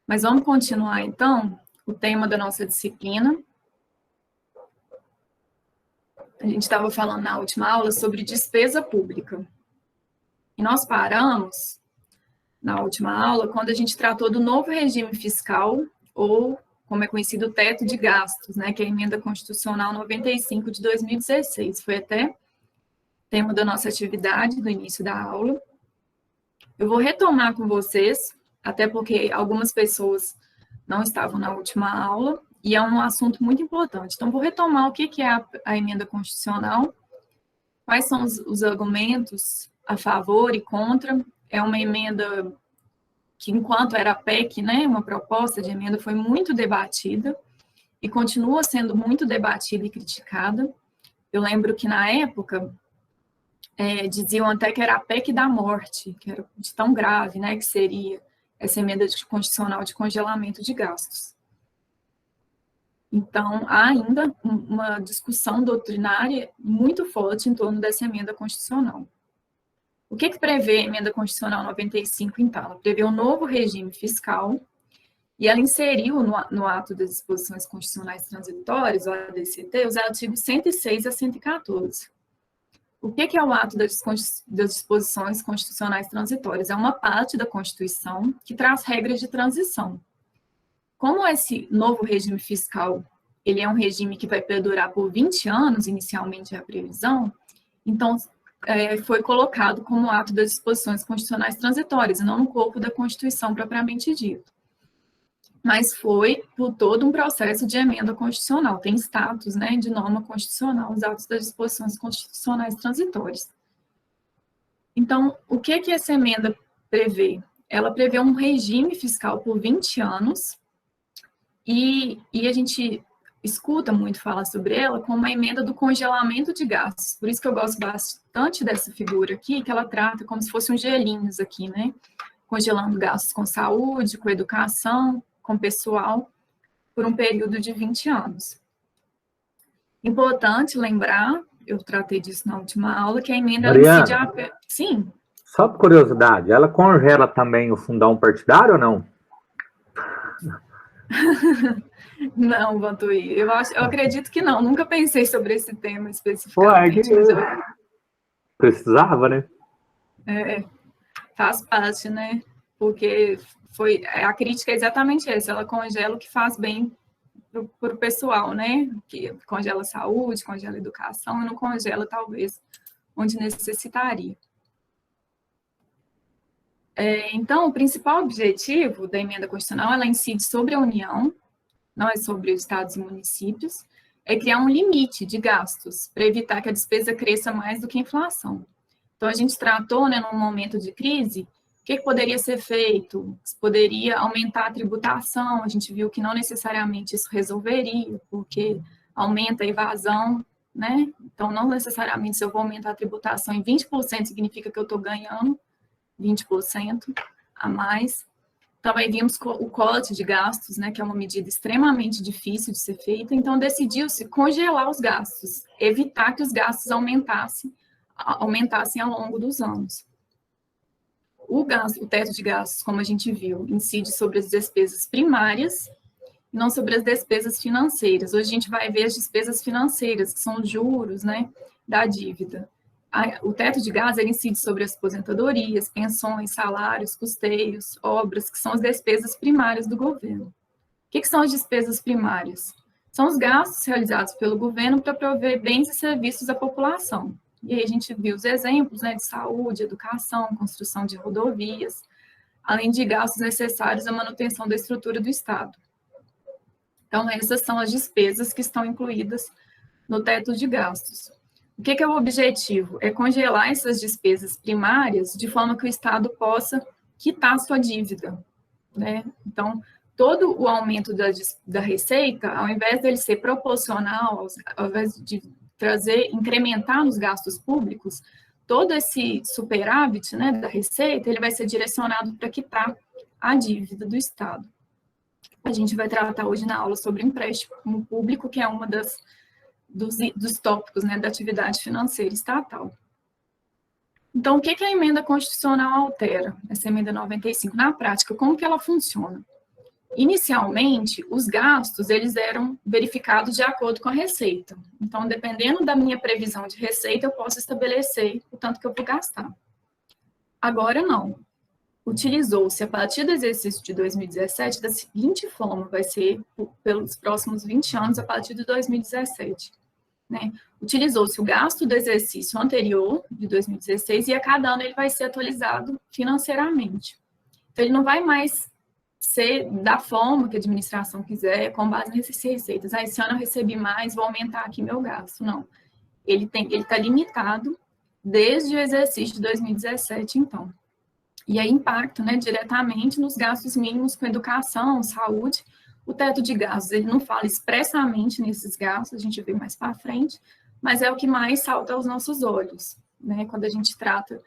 Mas vamos continuar, então, o tema da nossa disciplina. A gente estava falando na última aula sobre despesa pública. E nós paramos, na última aula, quando a gente tratou do novo regime fiscal, ou, como é conhecido, o teto de gastos, né, que é a Emenda Constitucional 95 de 2016. Foi até tema da nossa atividade, do início da aula. Eu vou retomar com vocês, até porque algumas pessoas não estavam na última aula, e é um assunto muito importante. Então, vou retomar o que é a emenda constitucional, quais são os argumentos a favor e contra. É uma emenda que, enquanto era a PEC, né, uma proposta de emenda, foi muito debatida e continua sendo muito debatida e criticada. Eu lembro que, na época, diziam até que era a PEC da morte, que era de tão grave, né, que seria essa emenda constitucional de congelamento de gastos. Então, há ainda uma discussão doutrinária muito forte em torno dessa emenda constitucional. O que prevê a emenda constitucional 95, então? Ela prevê um novo regime fiscal e ela inseriu no ato das disposições constitucionais transitórias, o ADCT, os artigos 106 a 114. O que é o ato das disposições constitucionais transitórias? É uma parte da Constituição que traz regras de transição. Como esse novo regime fiscal, ele é um regime que vai perdurar por 20 anos, inicialmente é a previsão, então foi colocado como ato das disposições constitucionais transitórias, e não no corpo da Constituição propriamente dito. Mas foi por todo um processo de emenda constitucional, tem status, né, de norma constitucional, os atos das disposições constitucionais transitórias. Então, o que essa emenda prevê? Ela prevê um regime fiscal por 20 anos, e a gente escuta muito falar sobre ela como uma emenda do congelamento de gastos. Por isso que eu gosto bastante dessa figura aqui, que ela trata como se fossem uns gelinhos aqui, né? Congelando gastos com saúde, com educação, com pessoal, por um período de 20 anos. Importante lembrar, eu tratei disso na última aula, que a emenda incide a... Sim. Só por curiosidade, ela congela também o fundão partidário ou não? Não, Vantuí, eu acredito que não, nunca pensei sobre esse tema especificamente. Ué, precisava, né? Faz parte, né? Porque a crítica é exatamente essa, ela congela o que faz bem para o pessoal, né? Que congela a saúde, congela a educação, e não congela, talvez, onde necessitaria. Então, o principal objetivo da emenda constitucional, ela incide sobre a União, não é sobre os estados e municípios, é criar um limite de gastos para evitar que a despesa cresça mais do que a inflação. Então, a gente tratou, né, num momento de crise, o que poderia ser feito? Se poderia aumentar a tributação, a gente viu que não necessariamente isso resolveria, porque aumenta a evasão, né? Então, não necessariamente se eu vou aumentar a tributação em 20%, significa que eu estou ganhando 20% a mais. Também vimos o corte de gastos, né, que é uma medida extremamente difícil de ser feita, então decidiu-se congelar os gastos, evitar que os gastos aumentassem ao longo dos anos. O teto de gastos, como a gente viu, incide sobre as despesas primárias, não sobre as despesas financeiras. Hoje a gente vai ver as despesas financeiras, que são os juros, né, da dívida. O teto de gastos, ele incide sobre as aposentadorias, pensões, salários, custeios, obras, que são as despesas primárias do governo. O que são as despesas primárias? São os gastos realizados pelo governo para prover bens e serviços à população. E aí a gente viu os exemplos, né, de saúde, educação, construção de rodovias, além de gastos necessários à manutenção da estrutura do Estado. Então, essas são as despesas que estão incluídas no teto de gastos. O que é o objetivo? É congelar essas despesas primárias de forma que o Estado possa quitar sua dívida, né? Então, todo o aumento da receita, ao invés dele ser proporcional, ao invés de incrementar nos gastos públicos, todo esse superávit, né, da receita, ele vai ser direcionado para quitar a dívida do Estado. A gente vai tratar hoje na aula sobre empréstimo público, que é uma dos tópicos, né, da atividade financeira estatal. Então, o que a emenda constitucional altera, essa emenda 95? Na prática, como que ela funciona? Inicialmente, os gastos, eles eram verificados de acordo com a receita. Então, dependendo da minha previsão de receita, eu posso estabelecer o tanto que eu vou gastar. Agora, não. Utilizou-se, a partir do exercício de 2017, da seguinte forma, vai ser pelos próximos 20 anos, a partir de 2017. Né? Utilizou-se o gasto do exercício anterior, de 2016, e a cada ano ele vai ser atualizado financeiramente. Então, ele não vai mais ser da forma que a administração quiser, com base nessas receitas. Ah, esse ano eu recebi mais, vou aumentar aqui meu gasto. Não. Ele está limitado desde o exercício de 2017, então. E aí impacta, né, diretamente nos gastos mínimos com educação, saúde. O teto de gastos, ele não fala expressamente nesses gastos, a gente vê mais para frente, mas é o que mais salta aos nossos olhos, né, quando a gente trata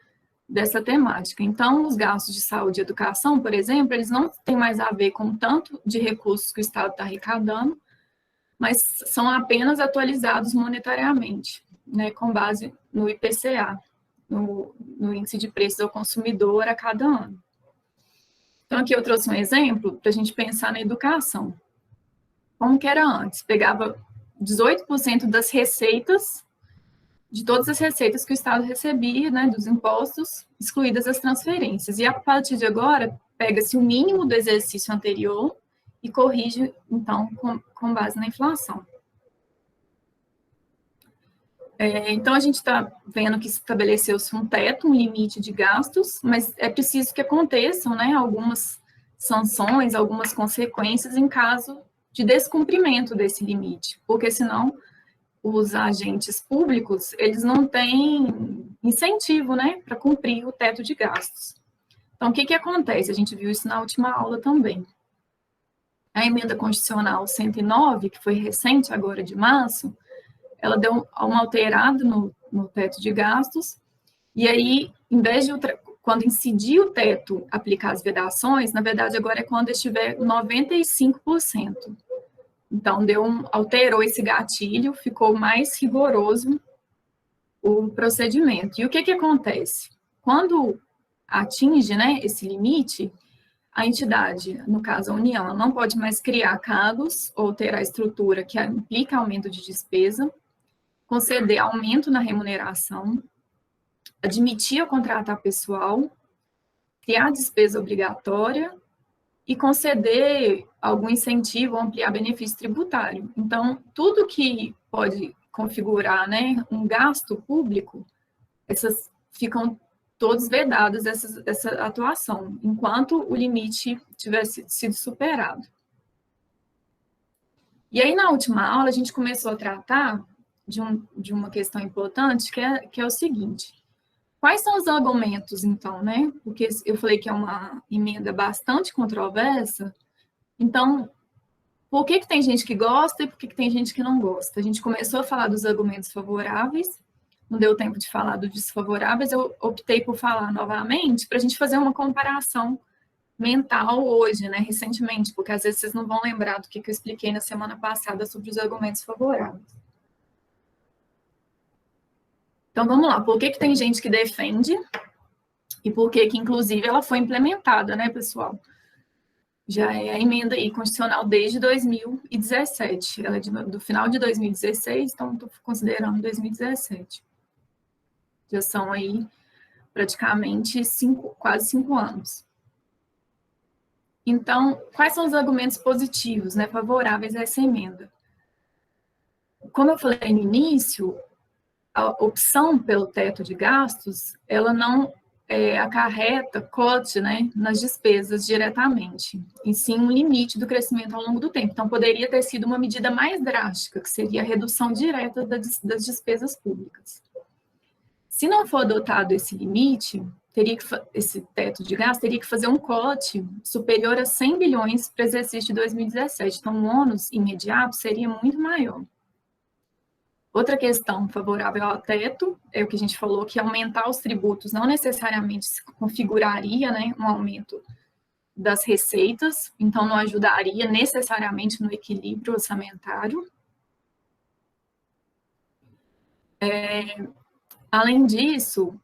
dessa temática. Então, os gastos de saúde e educação, por exemplo, eles não têm mais a ver com o tanto de recursos que o Estado está arrecadando, mas são apenas atualizados monetariamente, né, com base no IPCA, no índice de preços ao consumidor a cada ano. Então, aqui eu trouxe um exemplo para a gente pensar na educação. Como que era antes? Pegava 18% das receitas, de todas as receitas que o Estado recebia, né, dos impostos, excluídas as transferências. E a partir de agora, pega-se o mínimo do exercício anterior e corrige, então, com base na inflação. Então, a gente está vendo que estabeleceu-se um teto, um limite de gastos, mas é preciso que aconteçam, né, algumas sanções, algumas consequências em caso de descumprimento desse limite, porque senão os agentes públicos, eles não têm incentivo, né, para cumprir o teto de gastos. Então, o que acontece? A gente viu isso na última aula também. A emenda constitucional 109, que foi recente, agora de março, ela deu uma alterada no teto de gastos, e aí, em vez de, quando incidir o teto, aplicar as vedações, na verdade, agora é quando estiver 95%. Então, alterou esse gatilho, ficou mais rigoroso o procedimento. E o que acontece? Quando atinge, né, esse limite, a entidade, no caso a União, ela não pode mais criar cargos ou ter a estrutura que implica aumento de despesa, conceder aumento na remuneração, admitir ou contratar pessoal, criar despesa obrigatória e conceder algum incentivo ou ampliar benefício tributário. Então, tudo que pode configurar, né, um gasto público, essas ficam todos vedados essa atuação, enquanto o limite tivesse sido superado. E aí, na última aula, a gente começou a tratar de uma questão importante, que é o seguinte: quais são os argumentos, então, né? Porque eu falei que é uma emenda bastante controversa, então, por que tem gente que gosta e por que tem gente que não gosta? A gente começou a falar dos argumentos favoráveis, não deu tempo de falar dos desfavoráveis, eu optei por falar novamente para a gente fazer uma comparação mental hoje, né, recentemente, porque às vezes vocês não vão lembrar do que eu expliquei na semana passada sobre os argumentos favoráveis. Então, vamos lá. Por que tem gente que defende e por que inclusive, ela foi implementada, né, pessoal? Já é a emenda aí constitucional desde 2017. Ela é do final de 2016, então estou considerando 2017. Já são aí praticamente quase 5 anos. Então, quais são os argumentos positivos, né, favoráveis a essa emenda? Como eu falei no início, a opção pelo teto de gastos, ela não acarreta corte, né, nas despesas diretamente, e sim um limite do crescimento ao longo do tempo. Então, poderia ter sido uma medida mais drástica, que seria a redução direta das despesas públicas. Se não for adotado esse limite, esse teto de gasto, teria que fazer um corte superior a 100 bilhões para o exercício de 2017. Então, o ônus imediato seria muito maior. Outra questão favorável ao teto é o que a gente falou, que aumentar os tributos não necessariamente configuraria, né, um aumento das receitas, então não ajudaria necessariamente no equilíbrio orçamentário. Além disso,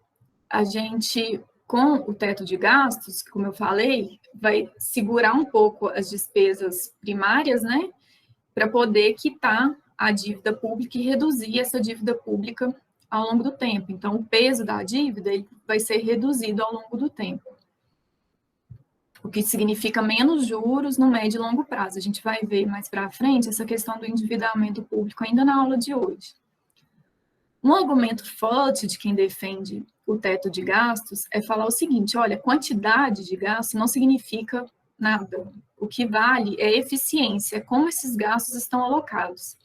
a gente com o teto de gastos, como eu falei, vai segurar um pouco as despesas primárias, né, para poder quitar a dívida pública e reduzir essa dívida pública ao longo do tempo. Então, o peso da dívida ele vai ser reduzido ao longo do tempo, o que significa menos juros no médio e longo prazo. A gente vai ver mais para frente essa questão do endividamento público ainda na aula de hoje. Um argumento forte de quem defende o teto de gastos é falar o seguinte: olha, quantidade de gastos não significa nada. O que vale é a eficiência, como esses gastos estão alocados.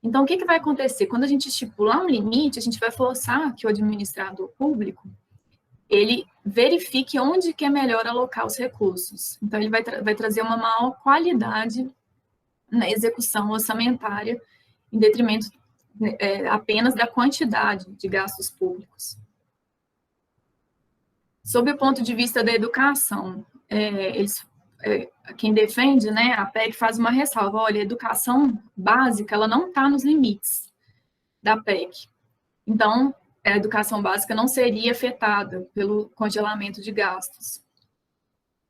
Então, o que vai acontecer? Quando a gente estipular um limite, a gente vai forçar que o administrador público ele verifique onde que é melhor alocar os recursos. Então, ele vai trazer uma maior qualidade na execução orçamentária, em detrimento apenas da quantidade de gastos públicos. Sob o ponto de vista da educação, quem defende, né, a PEC faz uma ressalva: olha, a educação básica ela não está nos limites da PEC. Então, a educação básica não seria afetada pelo congelamento de gastos.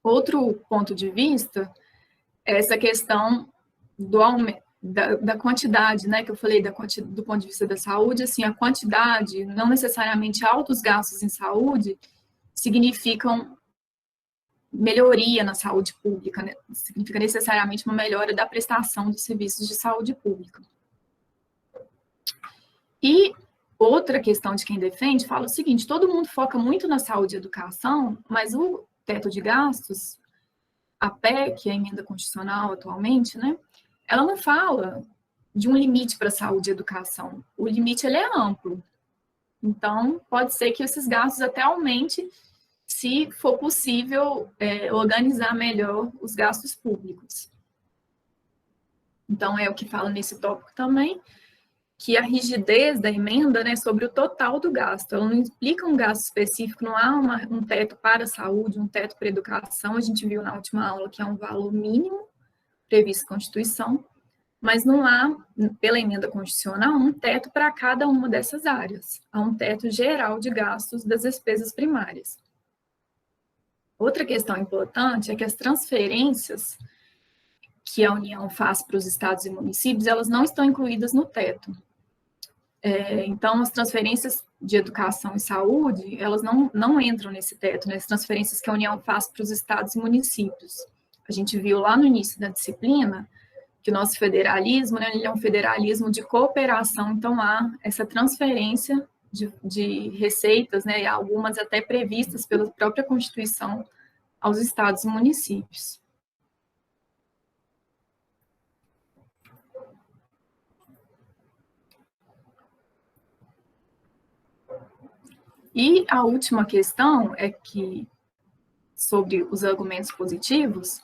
Outro ponto de vista é essa questão do aumento da quantidade, né, que eu falei do ponto de vista da saúde. Assim, a quantidade, não necessariamente altos gastos em saúde, significam melhoria na saúde pública, né? Significa necessariamente uma melhora da prestação dos serviços de saúde pública. E outra questão de quem defende fala o seguinte: todo mundo foca muito na saúde e educação, mas o teto de gastos, a PEC, a emenda constitucional atualmente, né, ela não fala de um limite para saúde e educação. O limite ele é amplo. Então, pode ser que esses gastos até aumentem se for possível organizar melhor os gastos públicos. Então, é o que fala nesse tópico também, que a rigidez da emenda, né, sobre o total do gasto, ela não implica um gasto específico, não há um teto para a saúde, um teto para a educação. A gente viu na última aula que é um valor mínimo previsto na Constituição, mas não há, pela emenda constitucional, um teto para cada uma dessas áreas. Há um teto geral de gastos das despesas primárias. Outra questão importante é que as transferências que a União faz para os estados e municípios, elas não estão incluídas no teto. Então, as transferências de educação e saúde, elas não entram nesse teto, né? As transferências que a União faz para os estados e municípios. A gente viu lá no início da disciplina que o nosso federalismo, né, ele é um federalismo de cooperação, então há essa transferência de receitas, né, e algumas até previstas pela própria Constituição, aos estados e municípios. E a última questão é que, sobre os argumentos positivos,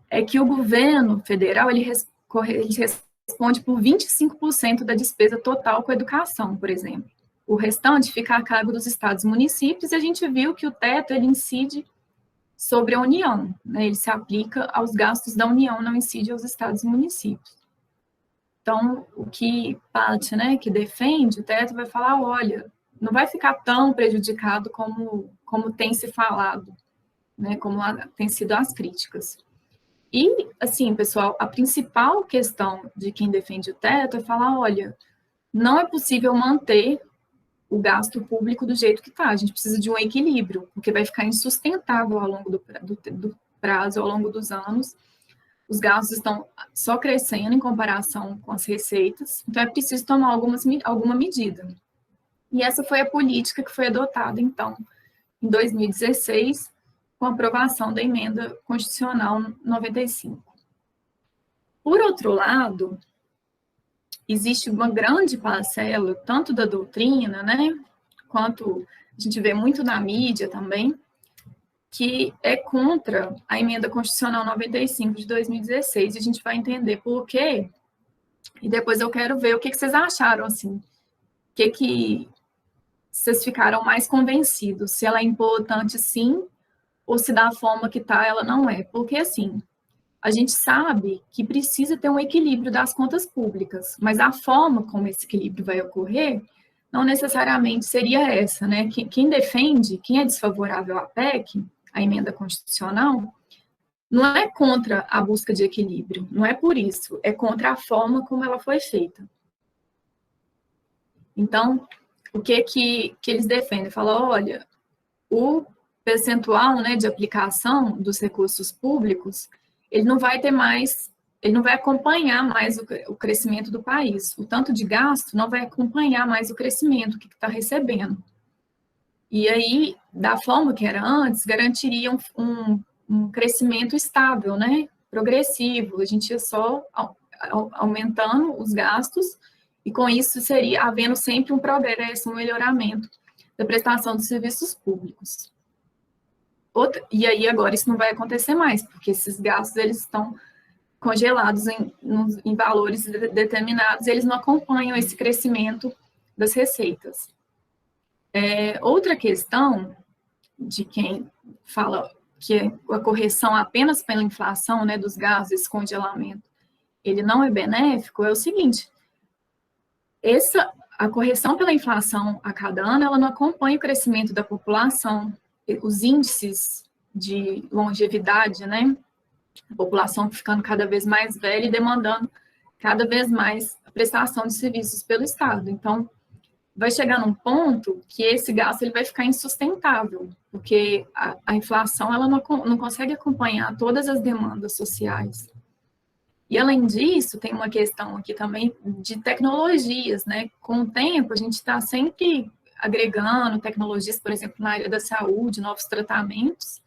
é que o governo federal ele responde por 25% da despesa total com a educação, por exemplo. O restante fica a cargo dos estados e municípios, e a gente viu que o teto ele incide sobre a União, né? Ele se aplica aos gastos da União, não incide aos estados e municípios. Então, o que parte, né, que defende o teto vai falar: olha, não vai ficar tão prejudicado como tem se falado, né, como tem sido as críticas. E, assim, pessoal, a principal questão de quem defende o teto é falar: olha, não é possível manter o gasto público do jeito que está. A gente precisa de um equilíbrio, porque vai ficar insustentável ao longo do prazo, ao longo dos anos. Os gastos estão só crescendo em comparação com as receitas, então é preciso tomar alguma medida. E essa foi a política que foi adotada, então, em 2016, com a aprovação da emenda constitucional 95. Por outro lado, existe uma grande parcela, tanto da doutrina, né, quanto a gente vê muito na mídia também, que é contra a emenda constitucional 95 de 2016, e a gente vai entender por quê, e depois eu quero ver o que vocês acharam, assim, o que vocês ficaram mais convencidos, se ela é importante sim, ou se da forma que está ela não é, porque assim, a gente sabe que precisa ter um equilíbrio das contas públicas, mas a forma como esse equilíbrio vai ocorrer não necessariamente seria essa, né? Quem defende, quem é desfavorável à PEC, a emenda constitucional, não é contra a busca de equilíbrio, não é por isso, é contra a forma como ela foi feita. Então, o que eles defendem? Falam, olha, o percentual, né, de aplicação dos recursos públicos, ele não vai ter mais, ele não vai acompanhar mais o crescimento do país. O tanto de gasto não vai acompanhar mais o crescimento que está recebendo. E aí, da forma que era antes, garantiria um crescimento estável, né, progressivo. A gente ia só aumentando os gastos e com isso seria havendo sempre um progresso, um melhoramento da prestação dos serviços públicos. E aí agora isso não vai acontecer mais, porque esses gastos eles estão congelados em valores determinados, e eles não acompanham esse crescimento das receitas. Outra questão de quem fala que a correção apenas pela inflação, né, dos gastos, esse congelamento, ele não é benéfico, é o seguinte, a correção pela inflação a cada ano, ela não acompanha o crescimento da população, os índices de longevidade, né? A população ficando cada vez mais velha e demandando cada vez mais a prestação de serviços pelo Estado. Então, vai chegar num ponto que esse gasto ele vai ficar insustentável, porque a inflação ela não consegue acompanhar todas as demandas sociais. E, além disso, tem uma questão aqui também de tecnologias, né? Com o tempo, a gente está sempre agregando tecnologias, por exemplo, na área da saúde, novos tratamentos,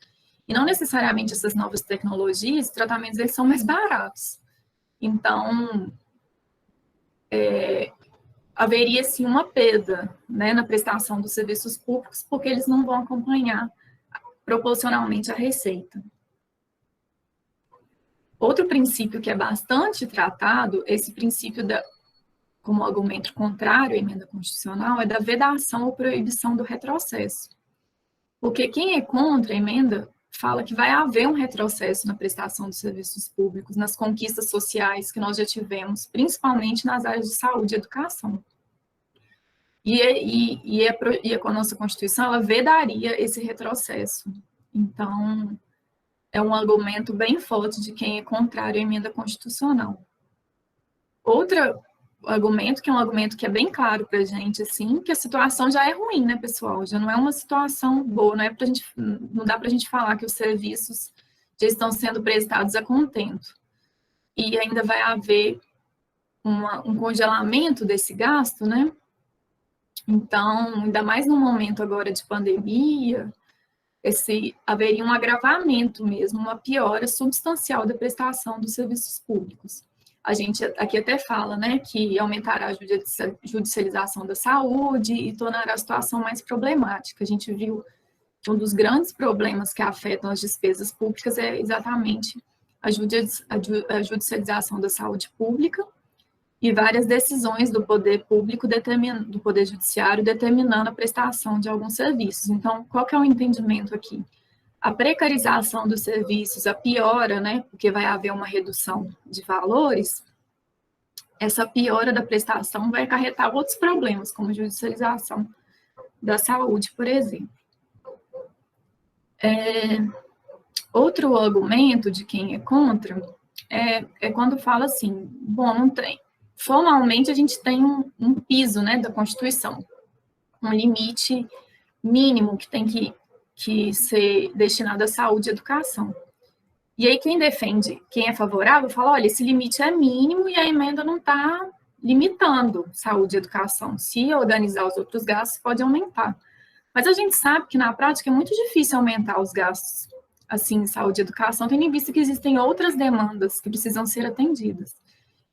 e não necessariamente essas novas tecnologias, os tratamentos eles são mais baratos. Então, haveria, sim, uma perda, né, na prestação dos serviços públicos, porque eles não vão acompanhar proporcionalmente a receita. Outro princípio que é bastante tratado, esse princípio como argumento contrário à emenda constitucional, é da vedação ou proibição do retrocesso. Porque quem é contra a emenda fala que vai haver um retrocesso na prestação dos serviços públicos, nas conquistas sociais que nós já tivemos, principalmente nas áreas de saúde e educação. E a nossa Constituição, ela vedaria esse retrocesso. Então, é um argumento bem forte de quem é contrário à emenda constitucional. Outro argumento, que é um argumento que é bem claro para a gente, assim, que a situação já é ruim, né, pessoal? Já não é uma situação boa, não dá para a gente falar que os serviços já estão sendo prestados a contento. E ainda vai haver um congelamento desse gasto, né? Então, ainda mais no momento agora de pandemia, haveria um agravamento mesmo, uma piora substancial da prestação dos serviços públicos. A gente aqui até fala, né, que aumentará a judicialização da saúde e tornará a situação mais problemática. A gente viu que um dos grandes problemas que afetam as despesas públicas é exatamente a judicialização da saúde pública e várias decisões do poder público, do poder judiciário, determinando a prestação de alguns serviços. Então, qual que é o entendimento aqui? A precarização dos serviços, a piora, né, porque vai haver uma redução de valores, essa piora da prestação vai acarretar outros problemas, como judicialização da saúde, por exemplo. Outro argumento de quem é contra é quando fala assim, bom, não tem. Formalmente, a gente tem um piso, né, da Constituição, um limite mínimo que tem que ser destinado à saúde e educação. E aí quem defende, quem é favorável, fala, olha, esse limite é mínimo e a emenda não está limitando saúde e educação. Se organizar os outros gastos, pode aumentar. Mas a gente sabe que na prática é muito difícil aumentar os gastos, assim, em saúde e educação, tendo em vista que existem outras demandas que precisam ser atendidas.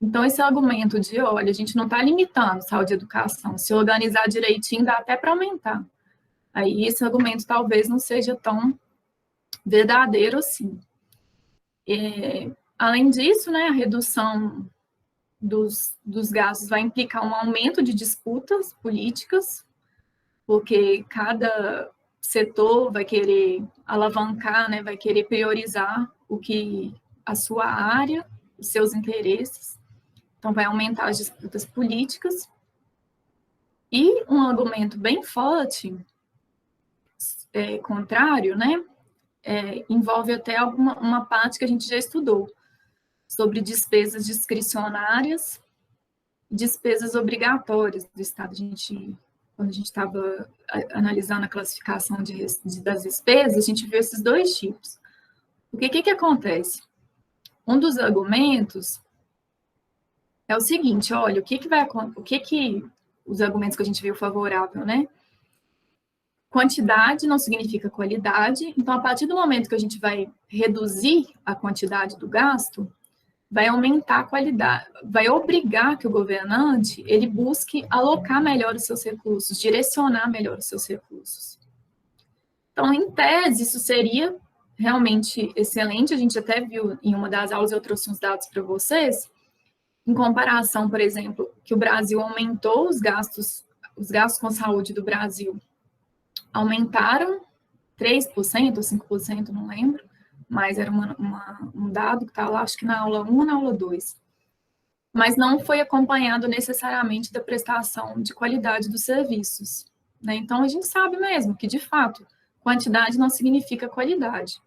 Então, esse argumento de, olha, a gente não está limitando saúde e educação, se organizar direitinho dá até para aumentar. Aí esse argumento talvez não seja tão verdadeiro assim. Além disso, né, a redução dos gastos vai implicar um aumento de disputas políticas, porque cada setor vai querer alavancar, né, vai querer priorizar a sua área, os seus interesses. Então, vai aumentar as disputas políticas. E um argumento bem forte, contrário, né, envolve até uma parte que a gente já estudou, sobre despesas discricionárias, despesas obrigatórias do Estado. Quando a gente estava analisando a classificação das despesas, a gente viu esses dois tipos. O que acontece? Um dos argumentos é o seguinte, olha, os argumentos que a gente viu favorável, né? Quantidade não significa qualidade, então, a partir do momento que a gente vai reduzir a quantidade do gasto, vai aumentar a qualidade, vai obrigar que o governante, ele busque alocar melhor os seus recursos, direcionar melhor os seus recursos. Então, em tese, isso seria realmente excelente, a gente até viu em uma das aulas, eu trouxe uns dados para vocês, em comparação, por exemplo, que o Brasil aumentou os gastos com saúde do Brasil aumentaram 3% ou 5%, não lembro, mas era um dado que está lá, acho que na aula 1 ou na aula 2. Mas não foi acompanhado necessariamente da prestação de qualidade dos serviços, né? Então, a gente sabe mesmo que, de fato, quantidade não significa qualidade.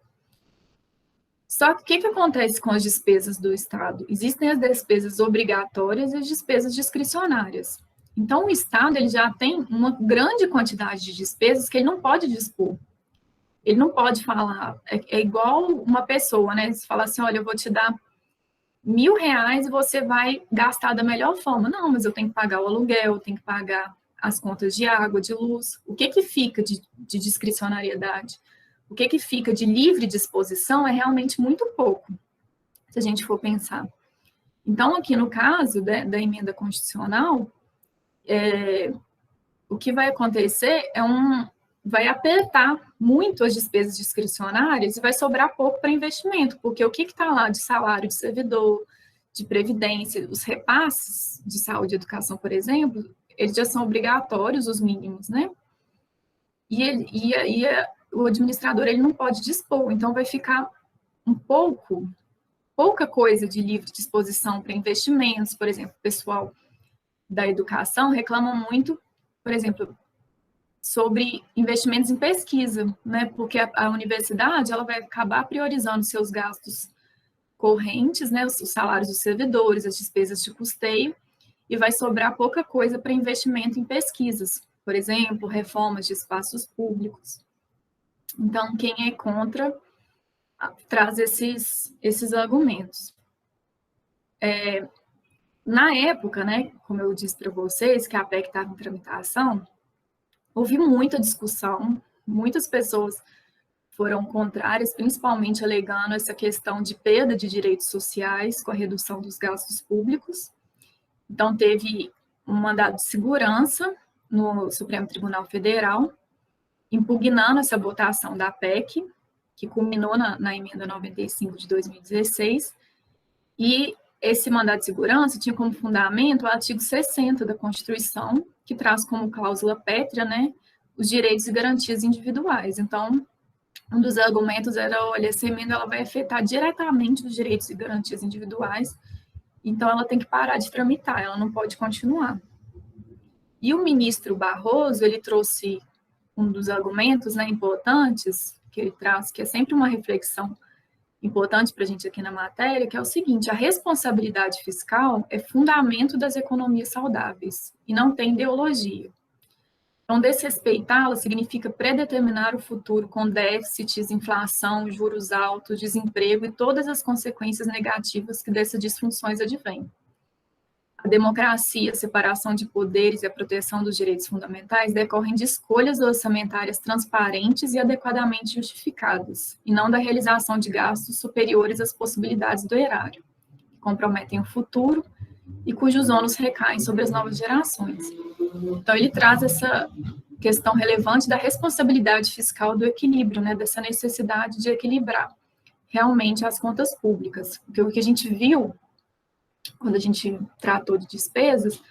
Só que o que acontece com as despesas do Estado? Existem as despesas obrigatórias e as despesas discricionárias. Então, o Estado ele já tem uma grande quantidade de despesas que ele não pode dispor. Ele não pode falar, é igual uma pessoa, né? Você fala assim, olha, eu vou te dar R$1.000 e você vai gastar da melhor forma. Não, mas eu tenho que pagar o aluguel, eu tenho que pagar as contas de água, de luz. O que fica de discricionariedade? O que fica de livre disposição é realmente muito pouco, se a gente for pensar. Então, aqui no caso da emenda constitucional, o que vai acontecer vai apertar muito as despesas discricionárias e vai sobrar pouco para investimento, porque o que está lá de salário de servidor, de previdência, os repasses de saúde e educação, por exemplo, eles já são obrigatórios, os mínimos, né? E o administrador ele não pode dispor, então vai ficar pouca coisa de livre disposição para investimentos, por exemplo, o pessoal da educação reclama muito, por exemplo, sobre investimentos em pesquisa, né? Porque a universidade ela vai acabar priorizando seus gastos correntes, né? Os salários dos servidores, as despesas de custeio, e vai sobrar pouca coisa para investimento em pesquisas, por exemplo, reformas de espaços públicos. Então, quem é contra traz esses argumentos. Na época, né, como eu disse para vocês, que a PEC estava em tramitação, houve muita discussão, muitas pessoas foram contrárias, principalmente alegando essa questão de perda de direitos sociais com a redução dos gastos públicos. Então, teve um mandado de segurança no Supremo Tribunal Federal, impugnando essa votação da PEC, que culminou na emenda 95 de 2016, e esse mandado de segurança tinha como fundamento o artigo 60 da Constituição, que traz como cláusula pétrea, né, os direitos e garantias individuais. Então, um dos argumentos era, olha, essa emenda ela vai afetar diretamente os direitos e garantias individuais, então ela tem que parar de tramitar, ela não pode continuar. E o ministro Barroso, ele trouxe um dos argumentos, né, importantes que ele traz, que é sempre uma reflexão importante para a gente aqui na matéria, que é o seguinte: a responsabilidade fiscal é fundamento das economias saudáveis e não tem ideologia. Então, desrespeitá-la significa predeterminar o futuro com déficits, inflação, juros altos, desemprego e todas as consequências negativas que dessas disfunções advêm. A democracia, a separação de poderes e a proteção dos direitos fundamentais decorrem de escolhas orçamentárias transparentes e adequadamente justificadas, e não da realização de gastos superiores às possibilidades do erário, que comprometem o futuro e cujos ônus recaem sobre as novas gerações. Então, ele traz essa questão relevante da responsabilidade fiscal, do equilíbrio, né, dessa necessidade de equilibrar realmente as contas públicas. Porque o que a gente viu quando a gente tratou de despesas,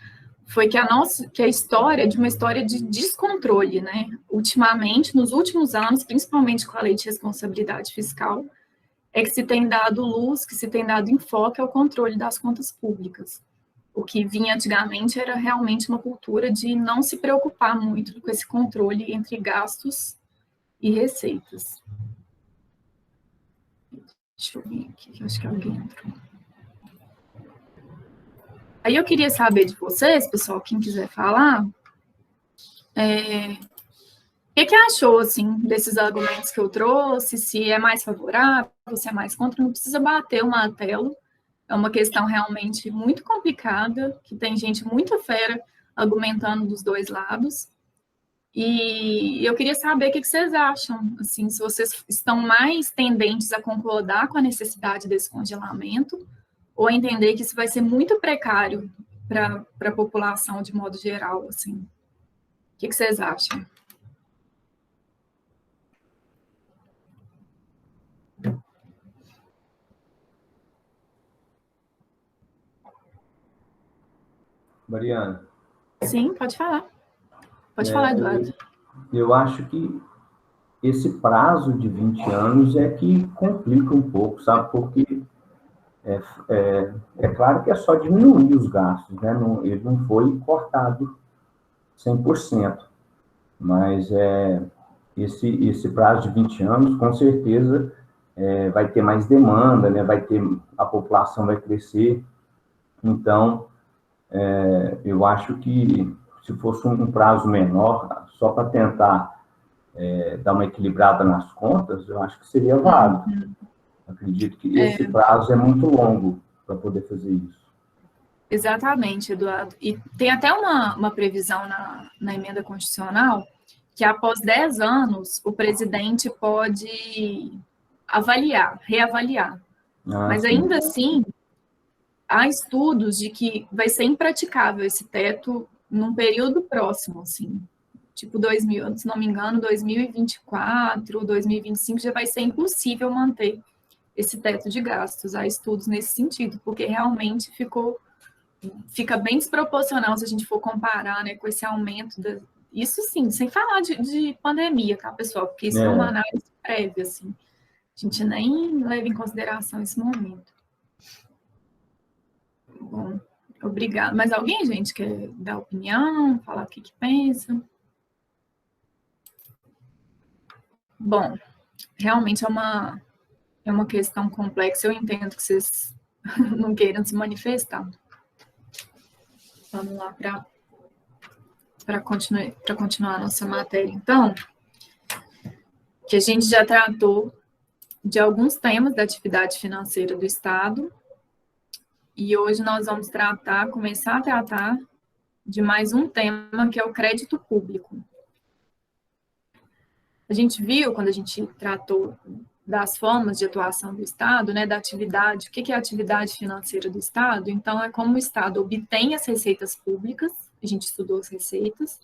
foi que a história é de uma história de descontrole, né? Ultimamente, nos últimos anos, principalmente com a lei de responsabilidade fiscal, é que se tem dado luz, que se tem dado enfoque ao controle das contas públicas. O que vinha antigamente era realmente uma cultura de não se preocupar muito com esse controle entre gastos e receitas. Deixa eu ver aqui, que eu acho que alguém entrou. Aí eu queria saber de vocês, pessoal, quem quiser falar, o que achou, assim, desses argumentos que eu trouxe, se é mais favorável, se é mais contra, não precisa bater o martelo, é uma questão realmente muito complicada, que tem gente muito fera argumentando dos dois lados, e eu queria saber o que vocês acham, assim, se vocês estão mais tendentes a concordar com a necessidade desse congelamento, ou a entender que isso vai ser muito precário para a população de modo geral, assim. O que vocês acham? Mariana. Sim, pode falar. Pode falar, Eduardo. Eu acho que esse prazo de 20 anos é que complica um pouco, sabe? Porque é claro que é só diminuir os gastos, né? Não, ele não foi cortado 100%, mas esse prazo de 20 anos, com certeza, vai ter mais demanda, né? A população vai crescer, então, eu acho que se fosse um prazo menor, só para tentar dar uma equilibrada nas contas, eu acho que seria válido. Acredito que esse prazo é muito longo para poder fazer isso. Exatamente, Eduardo. E tem até uma previsão na emenda constitucional que após 10 anos o presidente pode reavaliar. Mas sim. ainda assim, há estudos de que vai ser impraticável esse teto num período próximo, assim, tipo 2000, se não me engano, 2024, 2025, já vai ser impossível manter esse teto de gastos. Há estudos nesse sentido, porque realmente fica bem desproporcional se a gente for comparar, né, com esse aumento. Isso sim, sem falar de pandemia, tá, pessoal? Porque isso é uma análise prévia, assim. A gente nem leva em consideração esse momento. Bom, obrigada. Mas alguém, gente, quer dar opinião, falar o que pensa? Bom, realmente é uma questão complexa. Eu entendo que vocês não queiram se manifestar. Vamos lá para continuar a nossa matéria. Então, que a gente já tratou de alguns temas da atividade financeira do Estado, e hoje nós vamos começar a tratar de mais um tema, que é o crédito público. A gente viu, quando a gente tratou das formas de atuação do Estado, né, da atividade, o que é a atividade financeira do Estado? Então, é como o Estado obtém as receitas públicas, a gente estudou as receitas,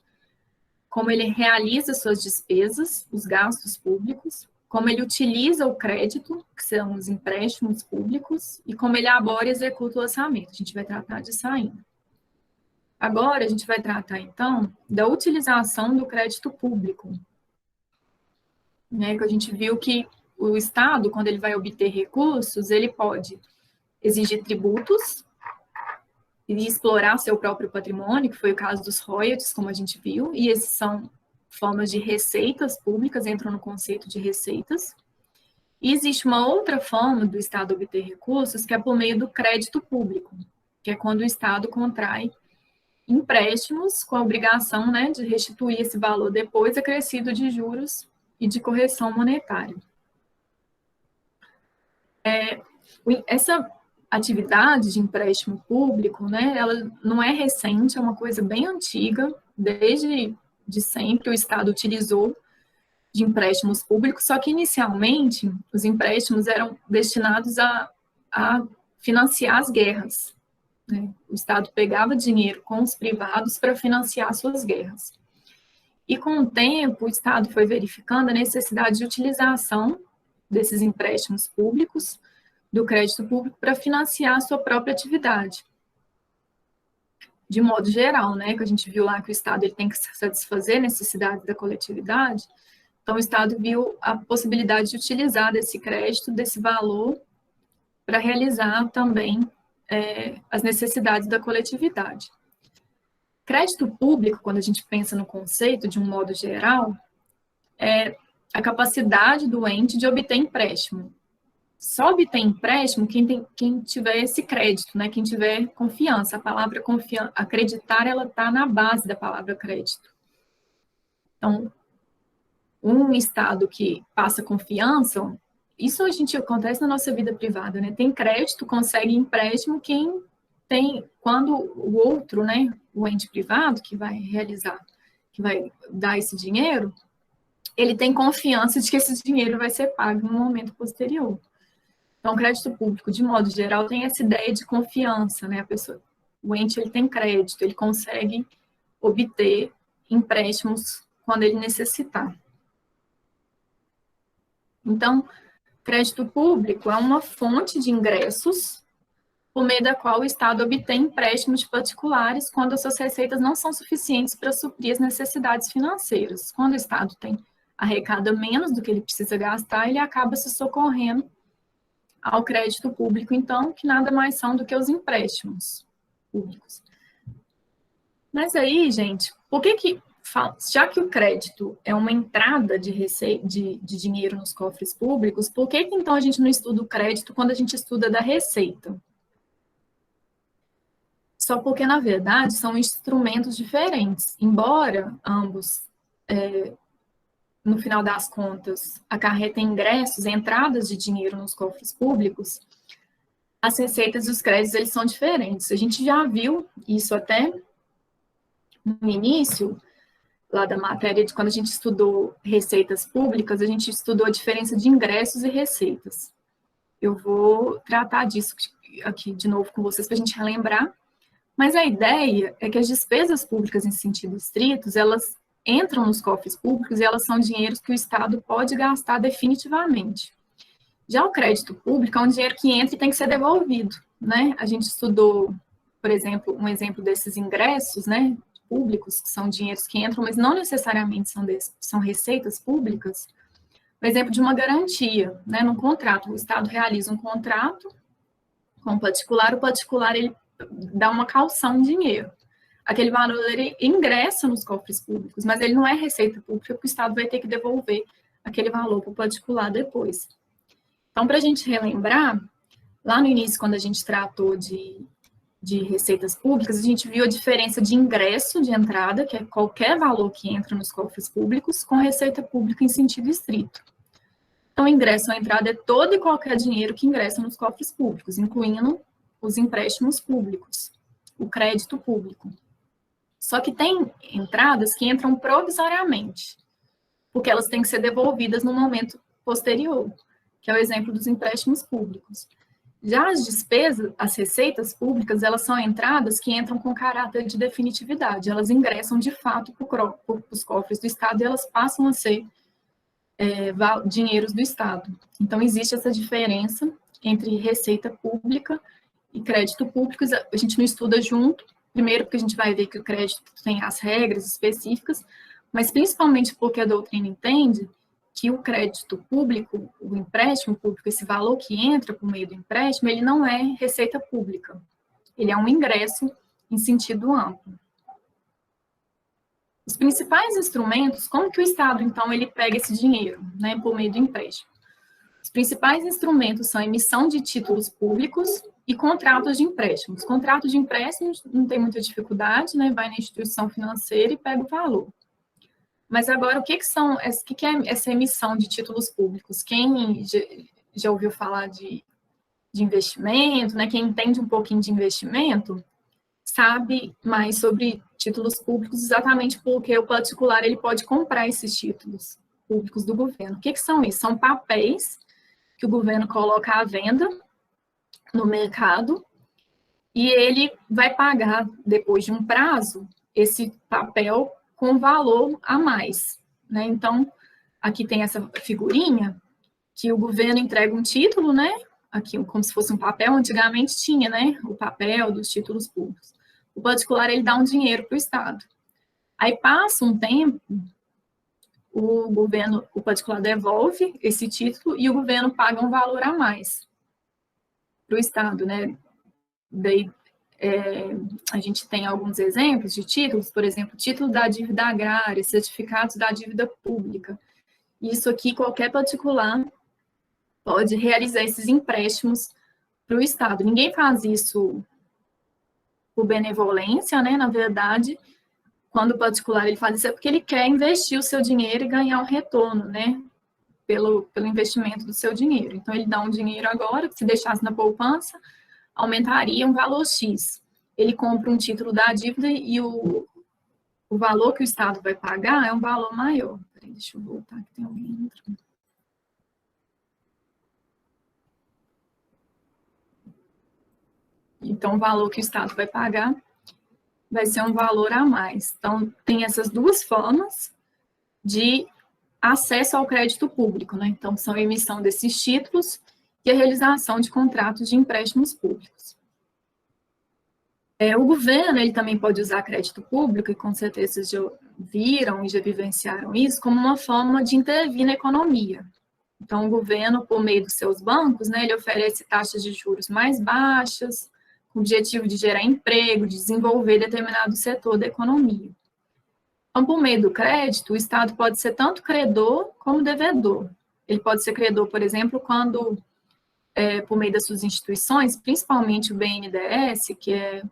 como ele realiza suas despesas, os gastos públicos, como ele utiliza o crédito, que são os empréstimos públicos, e como ele elabora e executa o orçamento. A gente vai tratar disso ainda. Agora, a gente vai tratar, então, da utilização do crédito público, né, que a gente viu que o Estado, quando ele vai obter recursos, ele pode exigir tributos e explorar seu próprio patrimônio, que foi o caso dos royalties, como a gente viu, e esses são formas de receitas públicas, entram no conceito de receitas. E existe uma outra forma do Estado obter recursos, que é por meio do crédito público, que é quando o Estado contrai empréstimos com a obrigação, né, de restituir esse valor depois acrescido de juros e de correção monetária. Essa atividade de empréstimo público, né, ela não é recente, é uma coisa bem antiga, desde sempre o Estado utilizou de empréstimos públicos, só que inicialmente os empréstimos eram destinados a financiar as guerras, né? O Estado pegava dinheiro com os privados para financiar suas guerras. E com o tempo, o Estado foi verificando a necessidade de utilização desses empréstimos públicos, do crédito público, para financiar a sua própria atividade. De modo geral, né, que a gente viu lá que o Estado ele tem que satisfazer necessidades da coletividade, então o Estado viu a possibilidade de utilizar desse crédito, desse valor, para realizar também as necessidades da coletividade. Crédito público, quando a gente pensa no conceito de um modo geral, é a capacidade do ente de obter empréstimo. Só obter empréstimo quem tiver esse crédito, né? Quem tiver confiança. A palavra acreditar, ela está na base da palavra crédito. Então, um Estado que passa confiança, isso a gente acontece na nossa vida privada, né? Tem crédito, consegue empréstimo quem tem, quando o outro, né, o ente privado que vai realizar, que vai dar esse dinheiro, ele tem confiança de que esse dinheiro vai ser pago no momento posterior. Então, o crédito público, de modo geral, tem essa ideia de confiança, né? A pessoa, o ente, ele tem crédito, ele consegue obter empréstimos quando ele necessitar. Então, crédito público é uma fonte de ingressos por meio da qual o Estado obtém empréstimos de particulares quando as suas receitas não são suficientes para suprir as necessidades financeiras. Quando o Estado arrecada menos do que ele precisa gastar, ele acaba se socorrendo ao crédito público, então, que nada mais são do que os empréstimos públicos. Mas aí, gente, já que o crédito é uma entrada de dinheiro nos cofres públicos, por que então a gente não estuda o crédito quando a gente estuda da receita? Só porque, na verdade, são instrumentos diferentes. Embora ambos, no final das contas, acarretem ingressos, entradas de dinheiro nos cofres públicos, as receitas e os créditos, eles são diferentes. A gente já viu isso até no início, lá da matéria, de quando a gente estudou receitas públicas, a gente estudou a diferença de ingressos e receitas. Eu vou tratar disso aqui de novo com vocês para a gente relembrar. Mas a ideia é que as despesas públicas em sentido estrito, elas entram nos cofres públicos e elas são dinheiros que o Estado pode gastar definitivamente. Já o crédito público é um dinheiro que entra e tem que ser devolvido, né? A gente estudou, por exemplo, um exemplo desses ingressos, né, públicos, que são dinheiros que entram, mas não necessariamente são receitas públicas. Por exemplo, de uma garantia, né, num contrato. O Estado realiza um contrato com o particular ele dá uma calção em dinheiro. Aquele valor, ele ingressa nos cofres públicos, mas ele não é receita pública, porque o Estado vai ter que devolver aquele valor para o particular depois. Então, para a gente relembrar, lá no início, quando a gente tratou de receitas públicas, a gente viu a diferença de ingresso, de entrada, que é qualquer valor que entra nos cofres públicos, com receita pública em sentido estrito. Então, ingresso ou entrada é todo e qualquer dinheiro que ingressa nos cofres públicos, incluindo os empréstimos públicos, o crédito público. Só que tem entradas que entram provisoriamente, porque elas têm que ser devolvidas no momento posterior, que é o exemplo dos empréstimos públicos. Já as despesas, as receitas públicas, elas são entradas que entram com caráter de definitividade, elas ingressam de fato para os cofres do Estado e elas passam a ser dinheiros do Estado. Então, existe essa diferença entre receita pública e crédito público. A gente não estuda junto, primeiro porque a gente vai ver que o crédito tem as regras específicas, mas principalmente porque a doutrina entende que o crédito público, o empréstimo público, esse valor que entra por meio do empréstimo, ele não é receita pública, ele é um ingresso em sentido amplo. Os principais instrumentos, como que o Estado, então, ele pega esse dinheiro, né, por meio do empréstimo? Os principais instrumentos são a emissão de títulos públicos e contratos de empréstimos. Contrato de empréstimos não tem muita dificuldade, né, vai na instituição financeira e pega o valor. Mas agora, o que é essa emissão de títulos públicos? Quem já ouviu falar de investimento, né? Quem entende um pouquinho de investimento, sabe mais sobre títulos públicos, exatamente porque o particular ele pode comprar esses títulos públicos do governo. O que são isso? São papéis que o governo coloca à venda no mercado e ele vai pagar, depois de um prazo, esse papel com valor a mais, né? Então, aqui tem essa figurinha que o governo entrega um título, né? Aqui, como se fosse um papel, antigamente tinha, né? O papel dos títulos públicos. O particular, ele dá um dinheiro para o Estado. Aí passa um tempo, o particular devolve esse título e o governo paga um valor a mais para o Estado, né? Daí, a gente tem alguns exemplos de títulos, por exemplo, título da dívida agrária, certificados da dívida pública. Isso aqui, qualquer particular pode realizar esses empréstimos para o Estado. Ninguém faz isso por benevolência, né? Na verdade, quando o particular ele faz isso é porque ele quer investir o seu dinheiro e ganhar um retorno, né? Pelo investimento do seu dinheiro. Então, ele dá um dinheiro agora, que se deixasse na poupança, aumentaria um valor X. Ele compra um título da dívida e o valor que o Estado vai pagar é um valor maior. Peraí, deixa eu voltar, que tem alguém entrando. Então, o valor que o Estado vai pagar vai ser um valor a mais. Então, tem essas duas formas de acesso ao crédito público, né? Então, são a emissão desses títulos e a realização de contratos de empréstimos públicos. O governo, ele também pode usar crédito público, e com certeza vocês já viram e já vivenciaram isso, como uma forma de intervir na economia. Então, o governo, por meio dos seus bancos, né, ele oferece taxas de juros mais baixas, com o objetivo de gerar emprego, de desenvolver determinado setor da economia. Então, por meio do crédito, o Estado pode ser tanto credor como devedor. Ele pode ser credor, por exemplo, quando, por meio das suas instituições, principalmente o BNDES, que é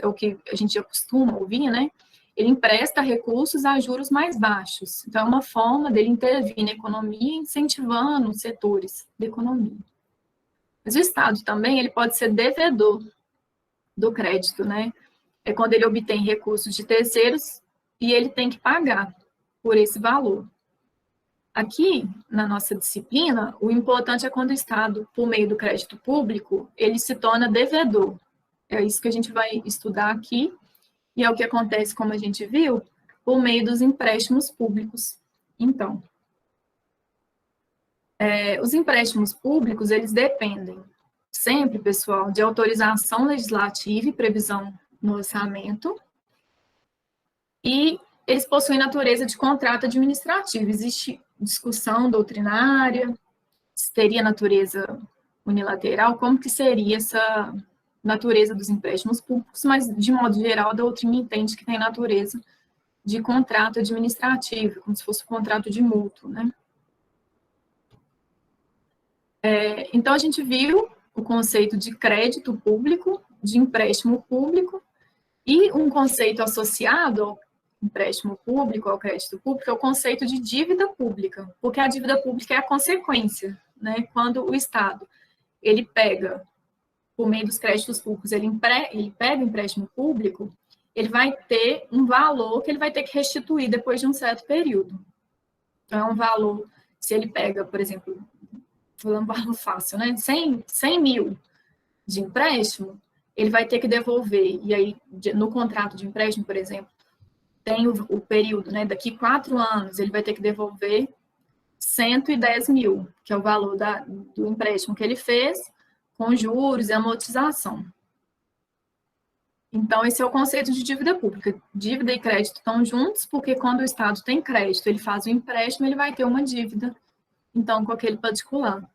o que a gente costuma ouvir, né? Ele empresta recursos a juros mais baixos. Então, é uma forma dele intervir na economia, incentivando os setores da economia. Mas o Estado também, ele pode ser devedor do crédito, né? É quando ele obtém recursos de terceiros e ele tem que pagar por esse valor. Aqui, na nossa disciplina, o importante é quando o Estado, por meio do crédito público, ele se torna devedor. É isso que a gente vai estudar aqui, e é o que acontece, como a gente viu, por meio dos empréstimos públicos. Então, os empréstimos públicos, eles dependem sempre, pessoal, de autorização legislativa e previsão no orçamento, e eles possuem natureza de contrato administrativo. Existe discussão doutrinária, se teria natureza unilateral, como que seria essa natureza dos empréstimos públicos, mas, de modo geral, a doutrina entende que tem natureza de contrato administrativo, como se fosse um contrato de mútuo, né? Então, a gente viu o conceito de crédito público, de empréstimo público, e um conceito associado ao empréstimo público, ao crédito público, é o conceito de dívida pública, porque a dívida pública é a consequência, né? Quando o Estado, ele pega, por meio dos créditos públicos, ele pega o empréstimo público, ele vai ter um valor que ele vai ter que restituir depois de um certo período. Então, é um valor, se ele pega, por exemplo, falando um valor fácil, né? 100 mil de empréstimo, ele vai ter que devolver. E aí, no contrato de empréstimo, por exemplo, tem o período, né? Daqui 4 anos, ele vai ter que devolver 110 mil, que é o valor do empréstimo que ele fez, com juros e amortização. Então, esse é o conceito de dívida pública. Dívida e crédito estão juntos, porque quando o Estado tem crédito, ele faz o empréstimo, ele vai ter uma dívida, então, com aquele particular.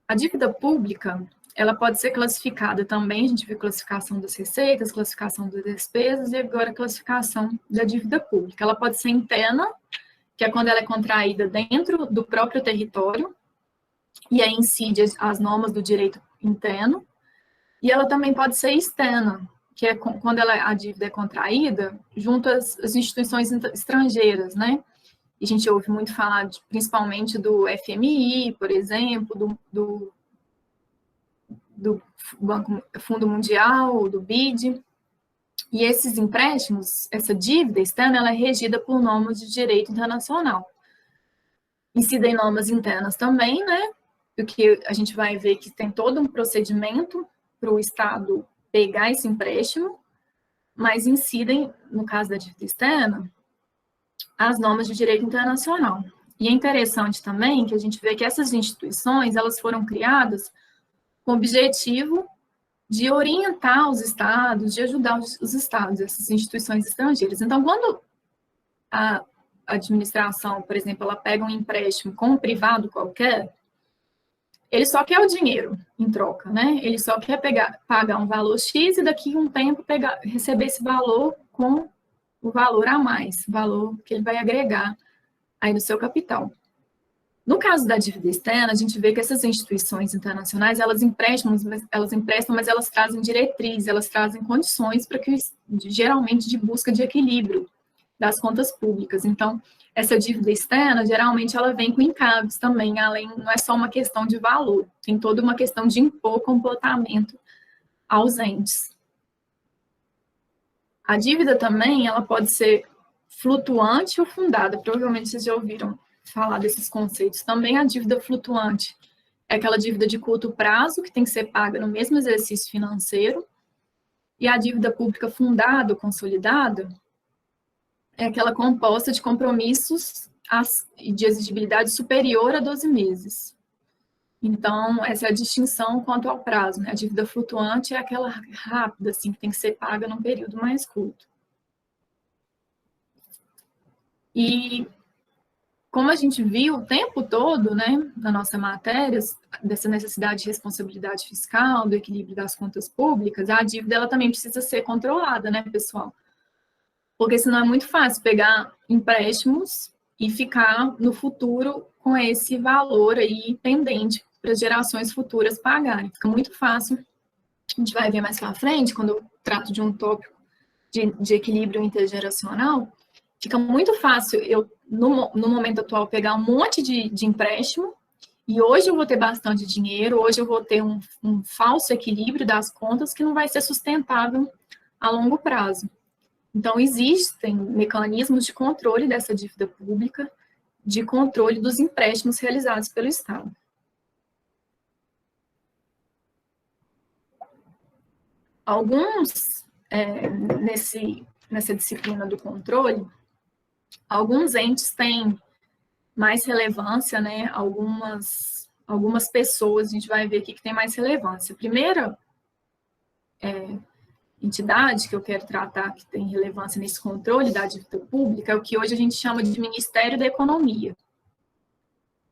A dívida pública, ela pode ser classificada também, a gente viu classificação das receitas, classificação das despesas, e agora a classificação da dívida pública. Ela pode ser interna, que é quando ela é contraída dentro do próprio território, e aí incide as normas do direito interno, e ela também pode ser externa, que é quando a dívida é contraída junto às instituições estrangeiras, né? E a gente ouve muito falar, principalmente do FMI, por exemplo, do Fundo Mundial, do BID, e esses empréstimos, essa dívida externa, ela é regida por normas de direito internacional. Incidem normas internas também, né? Porque a gente vai ver que tem todo um procedimento para o Estado pegar esse empréstimo, mas incidem, no caso da dívida externa, as normas de direito internacional. E é interessante também que a gente vê que essas instituições, elas foram criadas com o objetivo de orientar os estados, de ajudar os estados, essas instituições estrangeiras. Então, quando a administração, por exemplo, ela pega um empréstimo com um privado qualquer, ele só quer o dinheiro em troca, né? Ele só quer pagar um valor X e daqui a um tempo receber esse valor com o valor a mais, o valor que ele vai agregar aí no seu capital. No caso da dívida externa, a gente vê que essas instituições internacionais, elas emprestam, mas elas trazem diretrizes, elas trazem condições para que, geralmente, de busca de equilíbrio das contas públicas. Então, essa dívida externa, geralmente, ela vem com encargos também, não é só uma questão de valor, tem toda uma questão de impor comportamento aos entes. A dívida também, ela pode ser flutuante ou fundada, provavelmente vocês já ouviram falar desses conceitos. Também a dívida flutuante é aquela dívida de curto prazo, que tem que ser paga no mesmo exercício financeiro, e a dívida pública fundada ou consolidada é aquela composta de compromissos de exigibilidade superior a 12 meses. Então, essa é a distinção quanto ao prazo, né? A dívida flutuante é aquela rápida, assim, que tem que ser paga num período mais curto. E como a gente viu o tempo todo, né, na nossa matéria, dessa necessidade de responsabilidade fiscal, do equilíbrio das contas públicas, a dívida ela também precisa ser controlada, né, pessoal? Porque senão é muito fácil pegar empréstimos e ficar no futuro com esse valor aí pendente para as gerações futuras pagarem. Fica muito fácil. A gente vai ver mais para frente, quando eu trato de um tópico de equilíbrio intergeracional, fica muito fácil eu, no momento atual, pegar um monte de empréstimo, e hoje eu vou ter bastante dinheiro, hoje eu vou ter um falso equilíbrio das contas que não vai ser sustentável a longo prazo. Então, existem mecanismos de controle dessa dívida pública, de controle dos empréstimos realizados pelo Estado. Alguns, nessa disciplina do controle, alguns entes têm mais relevância, né? Algumas pessoas, a gente vai ver aqui que tem mais relevância. A primeira entidade que eu quero tratar, que tem relevância nesse controle da dívida pública, é o que hoje a gente chama de Ministério da Economia.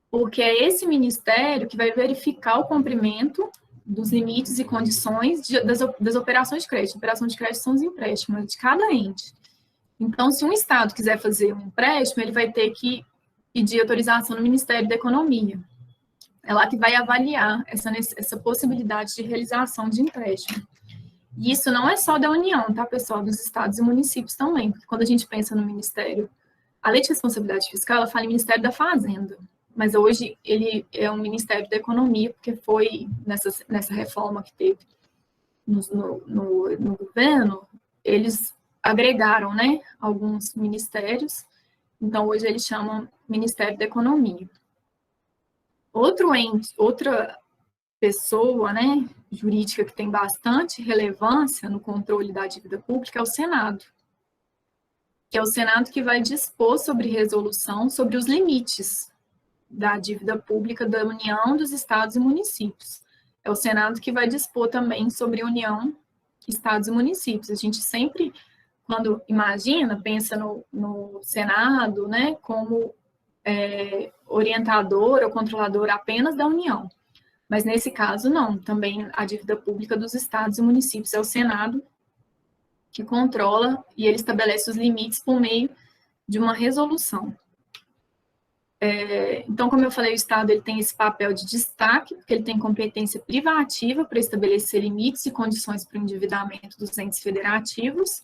Porque é esse ministério que vai verificar o cumprimento dos limites e condições das operações de crédito. Operações de crédito são os empréstimos de cada ente. Então, se um Estado quiser fazer um empréstimo, ele vai ter que pedir autorização no Ministério da Economia. É lá que vai avaliar essa possibilidade de realização de empréstimo. E isso não é só da União, tá, pessoal? Dos estados e municípios também. Porque quando a gente pensa no Ministério, a Lei de Responsabilidade Fiscal, ela fala em Ministério da Fazenda. Mas hoje ele é um Ministério da Economia, porque foi nessa reforma que teve no governo, eles agregaram, né, alguns ministérios, então hoje eles chamam Ministério da Economia. Outra pessoa, né, jurídica que tem bastante relevância no controle da dívida pública é o Senado, que é o Senado que vai dispor sobre resolução sobre os limites da dívida pública da União, dos estados e municípios. É o Senado que vai dispor também sobre União, estados e municípios. A gente sempre, quando imagina, pensa no Senado, né, como orientador ou controlador apenas da União. Mas nesse caso, não. Também a dívida pública dos estados e municípios é o Senado que controla e ele estabelece os limites por meio de uma resolução. Então, como eu falei, o Estado ele tem esse papel de destaque, porque ele tem competência privativa para estabelecer limites e condições para o endividamento dos entes federativos,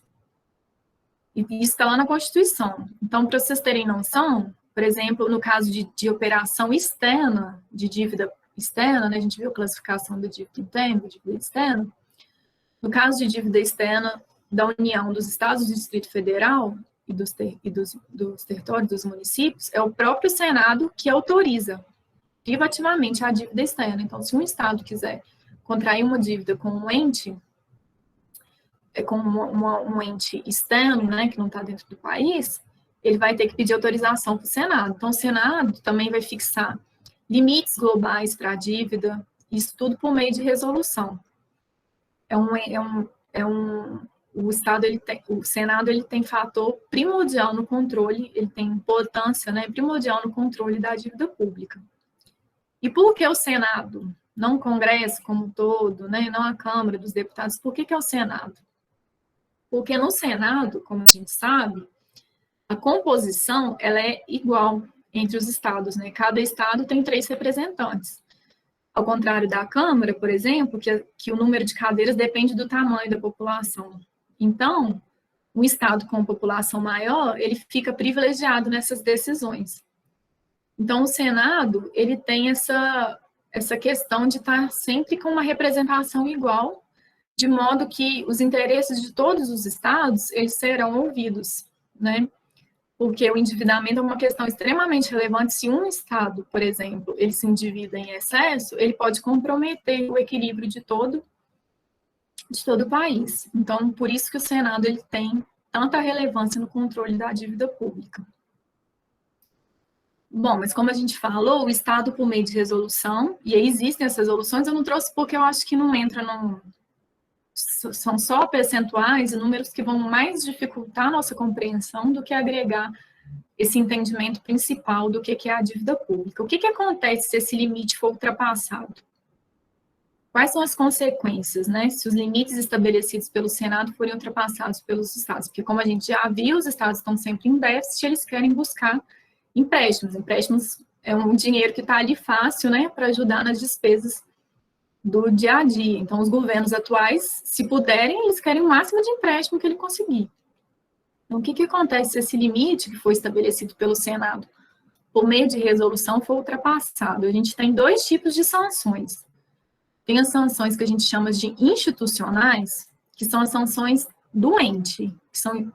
e isso está lá na Constituição. Então, para vocês terem noção, por exemplo, no caso de operação externa, de dívida externa, né, a gente viu a classificação da dívida interna, da dívida externa, no caso de dívida externa da União, dos Estados do Distrito Federal, e dos territórios, dos municípios, é o próprio Senado que autoriza privativamente a dívida externa. Então, se um Estado quiser contrair uma dívida com um ente, com um ente externo, né, que não está dentro do país, ele vai ter que pedir autorização para o Senado. Então, o Senado também vai fixar limites globais para a dívida, isso tudo por meio de resolução. O Estado, o Senado, ele tem fator primordial no controle, ele tem importância, né, primordial no controle da dívida pública. E por que o Senado? Não o Congresso como um todo, né? Não a Câmara dos Deputados. Por que é o Senado? Porque no Senado, como a gente sabe, a composição ela é igual entre os estados, né? Cada estado tem 3 representantes. Ao contrário da Câmara, por exemplo, que o número de cadeiras depende do tamanho da população. Então, um estado com população maior, ele fica privilegiado nessas decisões. Então, o Senado, ele tem essa questão de estar sempre com uma representação igual, de modo que os interesses de todos os estados, eles serão ouvidos, né? Porque o endividamento é uma questão extremamente relevante. Se um estado, por exemplo, ele se endivida em excesso, ele pode comprometer o equilíbrio de todo o país. Então, por isso que o Senado ele tem tanta relevância no controle da dívida pública. Bom, mas como a gente falou, o Estado, por meio de resolução, e aí existem essas resoluções, eu não trouxe porque eu acho que não entra são só percentuais e números que vão mais dificultar a nossa compreensão do que agregar esse entendimento principal do que é a dívida pública. O que acontece se esse limite for ultrapassado? Quais são as consequências, né, se os limites estabelecidos pelo Senado forem ultrapassados pelos estados? Porque, como a gente já viu, os estados estão sempre em déficit, eles querem buscar empréstimos. Empréstimos é um dinheiro que está ali fácil, né, para ajudar nas despesas do dia a dia. Então, os governos atuais, se puderem, eles querem o máximo de empréstimo que ele conseguir. Então, o que acontece se esse limite que foi estabelecido pelo Senado, por meio de resolução, for ultrapassado? A gente tem 2 tipos de sanções. Tem as sanções que a gente chama de institucionais, que são as sanções do ente,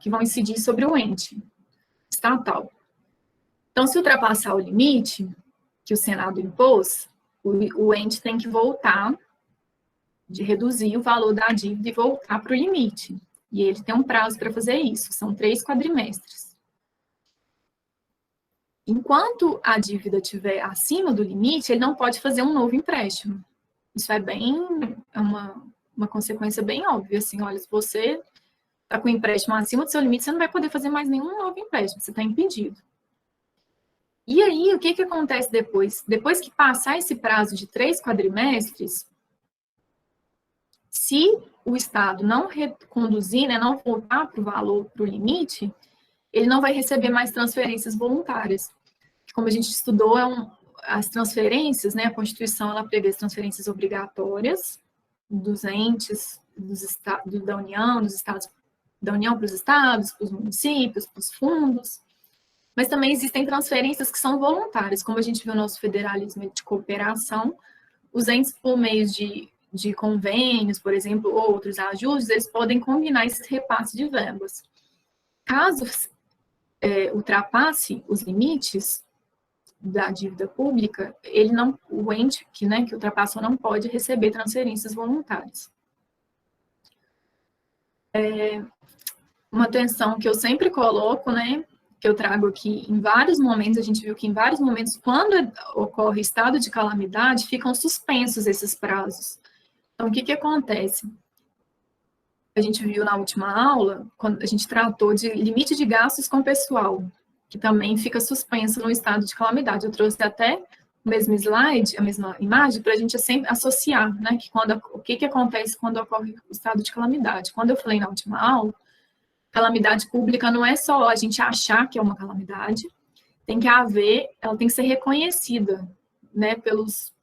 que vão incidir sobre o ente estatal. Então, se ultrapassar o limite que o Senado impôs, o ente tem que voltar, de reduzir o valor da dívida e voltar para o limite. E ele tem um prazo para fazer isso, são 3 quadrimestres. Enquanto a dívida estiver acima do limite, ele não pode fazer um novo empréstimo. Isso é uma consequência bem óbvia, assim, olha, se você está com o empréstimo acima do seu limite, você não vai poder fazer mais nenhum novo empréstimo, você está impedido. E aí, o que acontece depois? Depois que passar esse prazo de 3 quadrimestres, se o Estado não reconduzir, né, não voltar para o valor, para o limite, ele não vai receber mais transferências voluntárias. Como a gente estudou, as transferências, né, a Constituição, ela prevê as transferências obrigatórias dos entes, da União, dos estados, da União para os estados, para os municípios, para os fundos. Mas também existem transferências que são voluntárias, como a gente viu no nosso federalismo de cooperação, os entes, por meio de convênios, por exemplo, ou outros ajustes, eles podem combinar esses repasses de verbas. Caso ultrapasse os limites da dívida pública, o ente que ultrapassou não pode receber transferências voluntárias. Uma atenção que eu sempre coloco, né, que eu trago aqui em vários momentos, a gente viu que em vários momentos, quando ocorre estado de calamidade, ficam suspensos esses prazos. Então, o que acontece? A gente viu na última aula, quando a gente tratou de limite de gastos com pessoal, que também fica suspenso no estado de calamidade. Eu trouxe até o mesmo slide, a mesma imagem, para a gente sempre associar, né, o que acontece quando ocorre o estado de calamidade. Quando eu falei na última aula, calamidade pública não é só a gente achar que é uma calamidade, ela tem que ser reconhecida, né,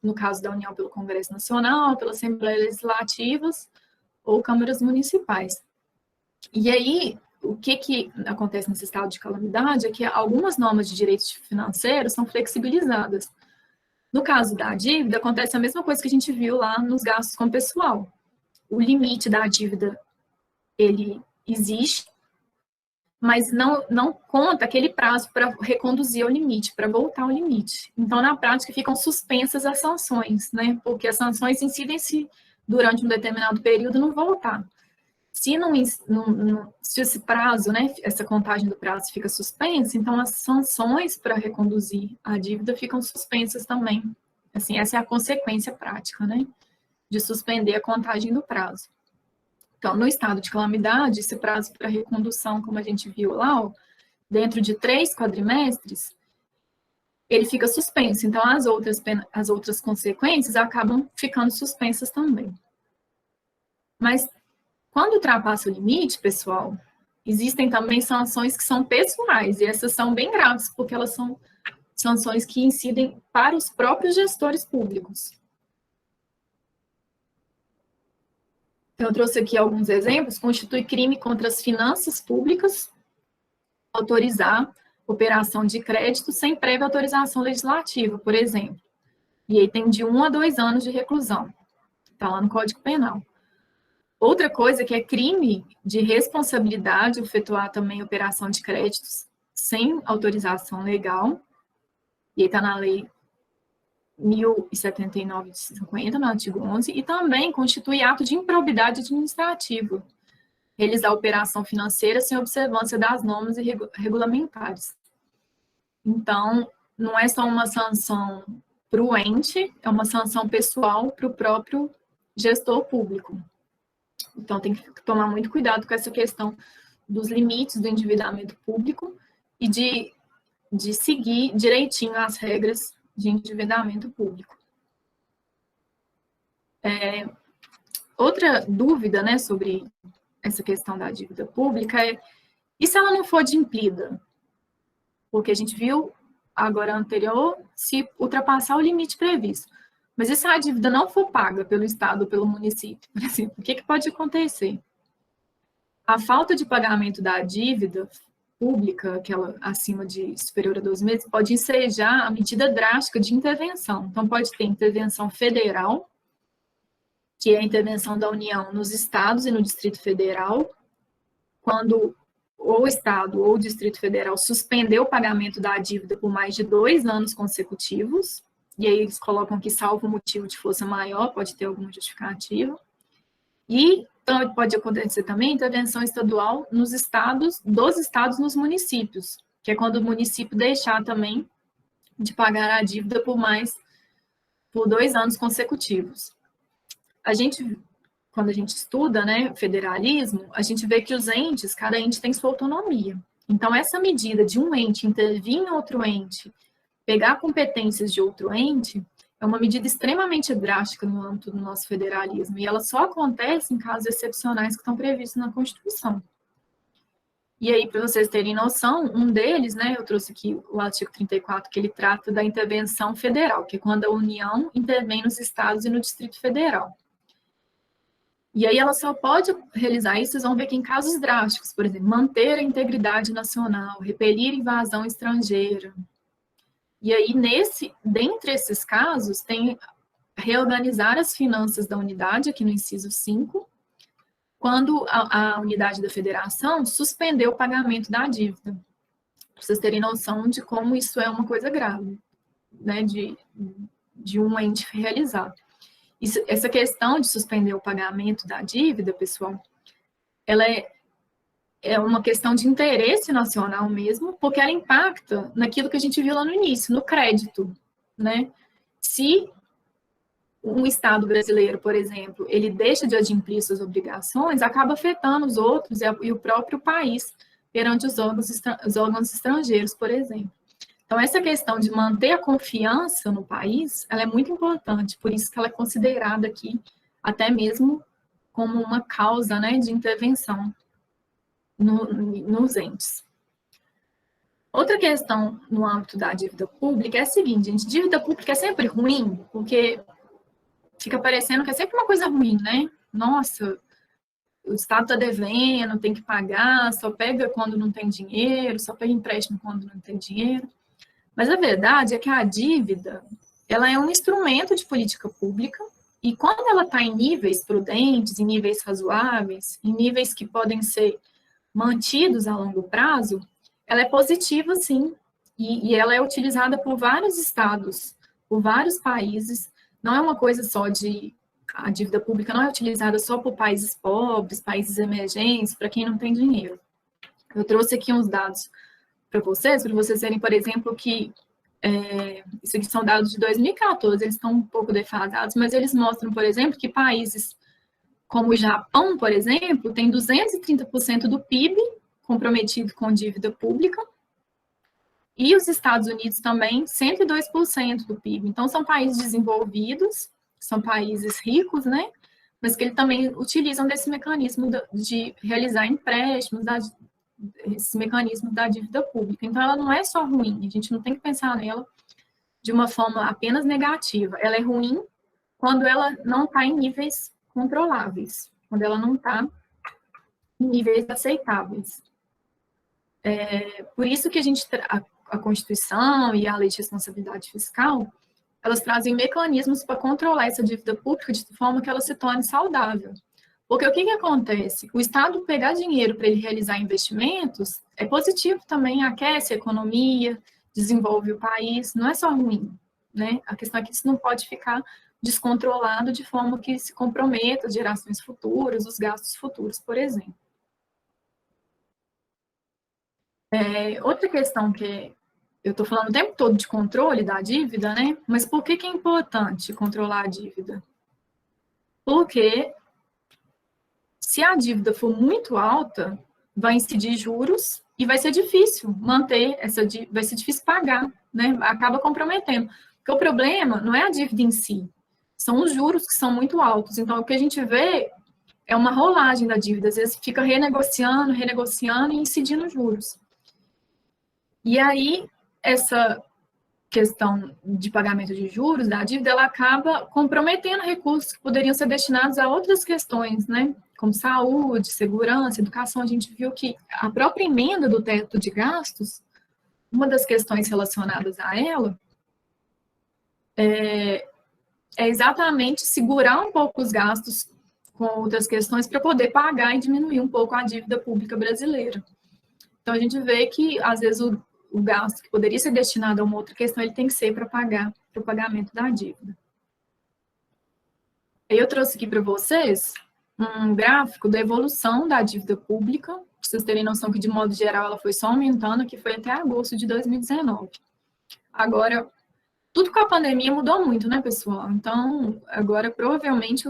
no caso da União, pelo Congresso Nacional, pelas Assembleias Legislativas ou câmaras municipais. E aí, o que acontece nesse estado de calamidade é que algumas normas de direito financeiro são flexibilizadas. No caso da dívida, acontece a mesma coisa que a gente viu lá nos gastos com pessoal. O limite da dívida, ele existe, mas não conta aquele prazo para reconduzir ao limite, para voltar ao limite. Então, na prática, ficam suspensas as sanções, né? Porque as sanções incidem se durante um determinado período não voltar. Se esse prazo, né, essa contagem do prazo fica suspensa, então as sanções para reconduzir a dívida ficam suspensas também. Assim, essa é a consequência prática, né, de suspender a contagem do prazo. Então, no estado de calamidade, esse prazo para recondução, como a gente viu lá, dentro de 3 quadrimestres, ele fica suspenso. Então, as outras consequências acabam ficando suspensas também. Mas, quando ultrapassa o limite, pessoal, existem também sanções que são pessoais, e essas são bem graves, porque elas são sanções que incidem para os próprios gestores públicos. Então, eu trouxe aqui alguns exemplos. Constitui crime contra as finanças públicas autorizar operação de crédito sem prévia autorização legislativa, por exemplo. E aí tem de 1 a 2 anos de reclusão. Está lá no Código Penal. Outra coisa que é crime de responsabilidade, efetuar também operação de créditos sem autorização legal. E aí está na Lei 1079 de 50, no artigo 11, e também constitui ato de improbidade administrativa, realizar operação financeira sem observância das normas e regulamentares. Então, não é só uma sanção para o ente, é uma sanção pessoal para o próprio gestor público. Então, tem que tomar muito cuidado com essa questão dos limites do endividamento público e de seguir direitinho as regras de endividamento público. Outra dúvida, né, sobre essa questão da dívida pública é: e se ela não for adimplida? Porque a gente viu agora anterior se ultrapassar o limite previsto. Mas e se a dívida não for paga pelo Estado ou pelo município, por exemplo? O que pode acontecer? A falta de pagamento da dívida pública, aquela acima de superior a 12 meses, pode ensejar a medida drástica de intervenção. Então, pode ter intervenção federal, que é a intervenção da União nos estados e no Distrito Federal, quando ou o Estado ou o Distrito Federal suspendeu o pagamento da dívida por mais de 2 anos consecutivos, e aí eles colocam que salvo motivo de força maior, pode ter alguma justificativa. E então, pode acontecer também intervenção estadual dos estados nos municípios, que é quando o município deixar também de pagar a dívida por 2 anos consecutivos. Quando a gente estuda, né, federalismo, a gente vê que os entes, cada ente tem sua autonomia. Então, essa medida de um ente intervir em outro ente, pegar competências de outro ente, é uma medida extremamente drástica no âmbito do nosso federalismo, e ela só acontece em casos excepcionais que estão previstos na Constituição. E aí, para vocês terem noção, um deles, né, eu trouxe aqui o artigo 34, que ele trata da intervenção federal, que é quando a União intervém nos estados e no Distrito Federal. E aí ela só pode realizar isso, vocês vão ver que em casos drásticos, por exemplo, manter a integridade nacional, repelir invasão estrangeira. E aí, dentre esses casos, tem reorganizar as finanças da unidade, aqui no inciso 5, quando a unidade da federação suspendeu o pagamento da dívida. Para vocês terem noção de como isso é uma coisa grave, né, de um ente realizar. Essa questão de suspender o pagamento da dívida, pessoal, ela é uma questão de interesse nacional mesmo, porque ela impacta naquilo que a gente viu lá no início, no crédito, né? Se um Estado brasileiro, por exemplo, ele deixa de adimplir suas obrigações, acaba afetando os outros e o próprio país perante os órgãos estrangeiros, por exemplo. Então, essa questão de manter a confiança no país, ela é muito importante, por isso que ela é considerada aqui até mesmo como uma causa, né, de intervenção nos entes. Outra questão no âmbito da dívida pública é a seguinte, gente: dívida pública é sempre ruim, porque fica parecendo que é sempre uma coisa ruim, né? Nossa, o Estado está devendo, tem que pagar, só pega quando não tem dinheiro, só pega empréstimo quando não tem dinheiro. Mas a verdade é que a dívida, ela é um instrumento de política pública, e quando ela está em níveis prudentes, em níveis razoáveis, em níveis que podem ser mantidos a longo prazo, ela é positiva, sim, e ela é utilizada por vários estados, por vários países. Não é uma coisa só a dívida pública não é utilizada só por países pobres, países emergentes, para quem não tem dinheiro. Eu trouxe aqui uns dados para vocês verem, por exemplo, que isso aqui são dados de 2014, eles estão um pouco defasados, mas eles mostram, por exemplo, que países como o Japão, por exemplo, tem 230% do PIB comprometido com dívida pública, E os Estados Unidos também, 102% do PIB. Então, são países desenvolvidos, são países ricos, né? Mas que eles também utilizam desse mecanismo de realizar empréstimos, esse mecanismo da dívida pública. Então, ela não é só ruim, a gente não tem que pensar nela de uma forma apenas negativa. Ela é ruim quando ela não está em níveis controláveis, quando ela não está em níveis aceitáveis. Por isso que a Constituição e a Lei de Responsabilidade Fiscal, elas trazem mecanismos para controlar essa dívida pública de forma que ela se torne saudável. Porque o que acontece? O Estado pegar dinheiro para ele realizar investimentos é positivo também, aquece a economia, desenvolve o país, não é só ruim, né? A questão é que isso não pode ficar descontrolado de forma que se comprometa as gerações futuras, os gastos futuros, por exemplo. Outra questão que eu estou falando o tempo todo de controle da dívida, né? Mas por que é importante controlar a dívida? Porque se a dívida for muito alta, vai incidir juros e vai ser difícil manter essa dívida, vai ser difícil pagar, né? Acaba comprometendo. Porque o problema não é a dívida em si, são os juros que são muito altos. Então, o que a gente vê é uma rolagem da dívida, às vezes fica renegociando e incidindo juros. E aí, essa questão de pagamento de juros da dívida, ela acaba comprometendo recursos que poderiam ser destinados a outras questões, né? Como saúde, segurança, educação. A gente viu que a própria emenda do teto de gastos, uma das questões relacionadas a ela, é exatamente segurar um pouco os gastos com outras questões para poder pagar e diminuir um pouco a dívida pública brasileira. Então, a gente vê que, às vezes, o gasto que poderia ser destinado a uma outra questão, ele tem que ser para o pagamento da dívida. Aí eu trouxe aqui para vocês um gráfico da evolução da dívida pública, para vocês terem noção que, de modo geral, ela foi só aumentando, que foi até agosto de 2019. Agora, tudo com a pandemia mudou muito, né, pessoal? Então, agora, provavelmente,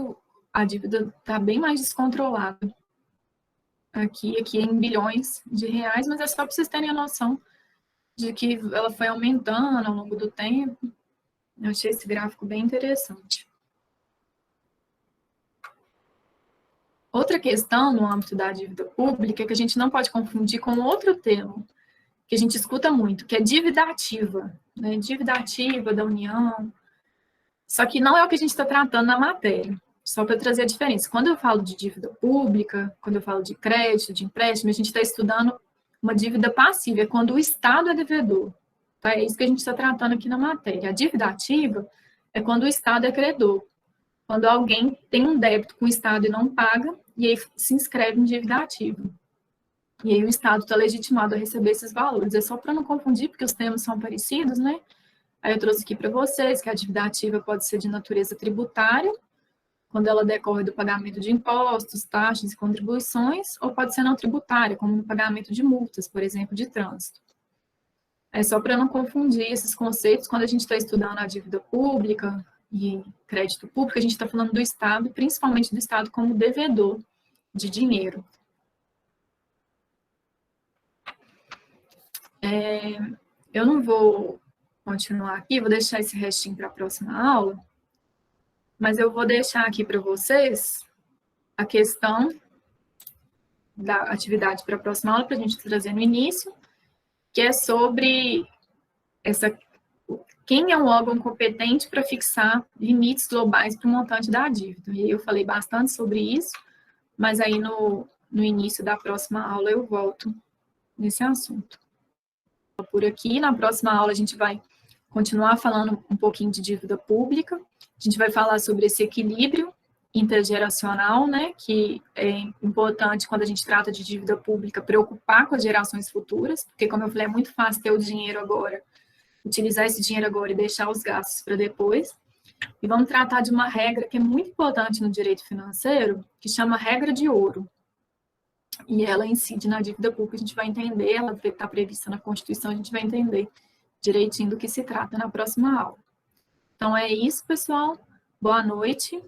a dívida está bem mais descontrolada. Aqui em bilhões de reais, mas é só para vocês terem a noção de que ela foi aumentando ao longo do tempo. Eu achei esse gráfico bem interessante. Outra questão no âmbito da dívida pública é que a gente não pode confundir com outro termo que a gente escuta muito, que é dívida ativa, né? Dívida ativa da União. Só que não é o que a gente está tratando na matéria. Só para trazer a diferença. Quando eu falo de dívida pública, quando eu falo de crédito, de empréstimo, a gente está estudando uma dívida passiva, é quando o Estado é devedor. Tá? É isso que a gente está tratando aqui na matéria. A dívida ativa é quando o Estado é credor. Quando alguém tem um débito com o Estado e não paga, e aí se inscreve em dívida ativa. E aí o Estado está legitimado a receber esses valores. É só para não confundir, porque os termos são parecidos, né? Aí eu trouxe aqui para vocês que a dívida ativa pode ser de natureza tributária, quando ela decorre do pagamento de impostos, taxas e contribuições, ou pode ser não tributária, como no pagamento de multas, por exemplo, de trânsito. É só para não confundir esses conceitos, quando a gente está estudando a dívida pública e crédito público, a gente está falando do Estado, principalmente do Estado como devedor de dinheiro. Eu não vou continuar aqui, vou deixar esse restinho para a próxima aula, mas eu vou deixar aqui para vocês a questão da atividade para a próxima aula, para a gente trazer no início, que é sobre quem é um órgão competente para fixar limites globais para o montante da dívida. E eu falei bastante sobre isso, mas aí no início da próxima aula eu volto nesse assunto. Por aqui, na próxima aula a gente vai continuar falando um pouquinho de dívida pública, a gente vai falar sobre esse equilíbrio intergeracional, né, que é importante quando a gente trata de dívida pública, preocupar com as gerações futuras, porque, como eu falei, é muito fácil ter o dinheiro agora, utilizar esse dinheiro agora e deixar os gastos para depois. E vamos tratar de uma regra que é muito importante no direito financeiro, que chama regra de ouro. E ela incide na dívida pública, a gente vai entender, ela está prevista na Constituição, a gente vai entender direitinho do que se trata na próxima aula. Então, é isso, pessoal. Boa noite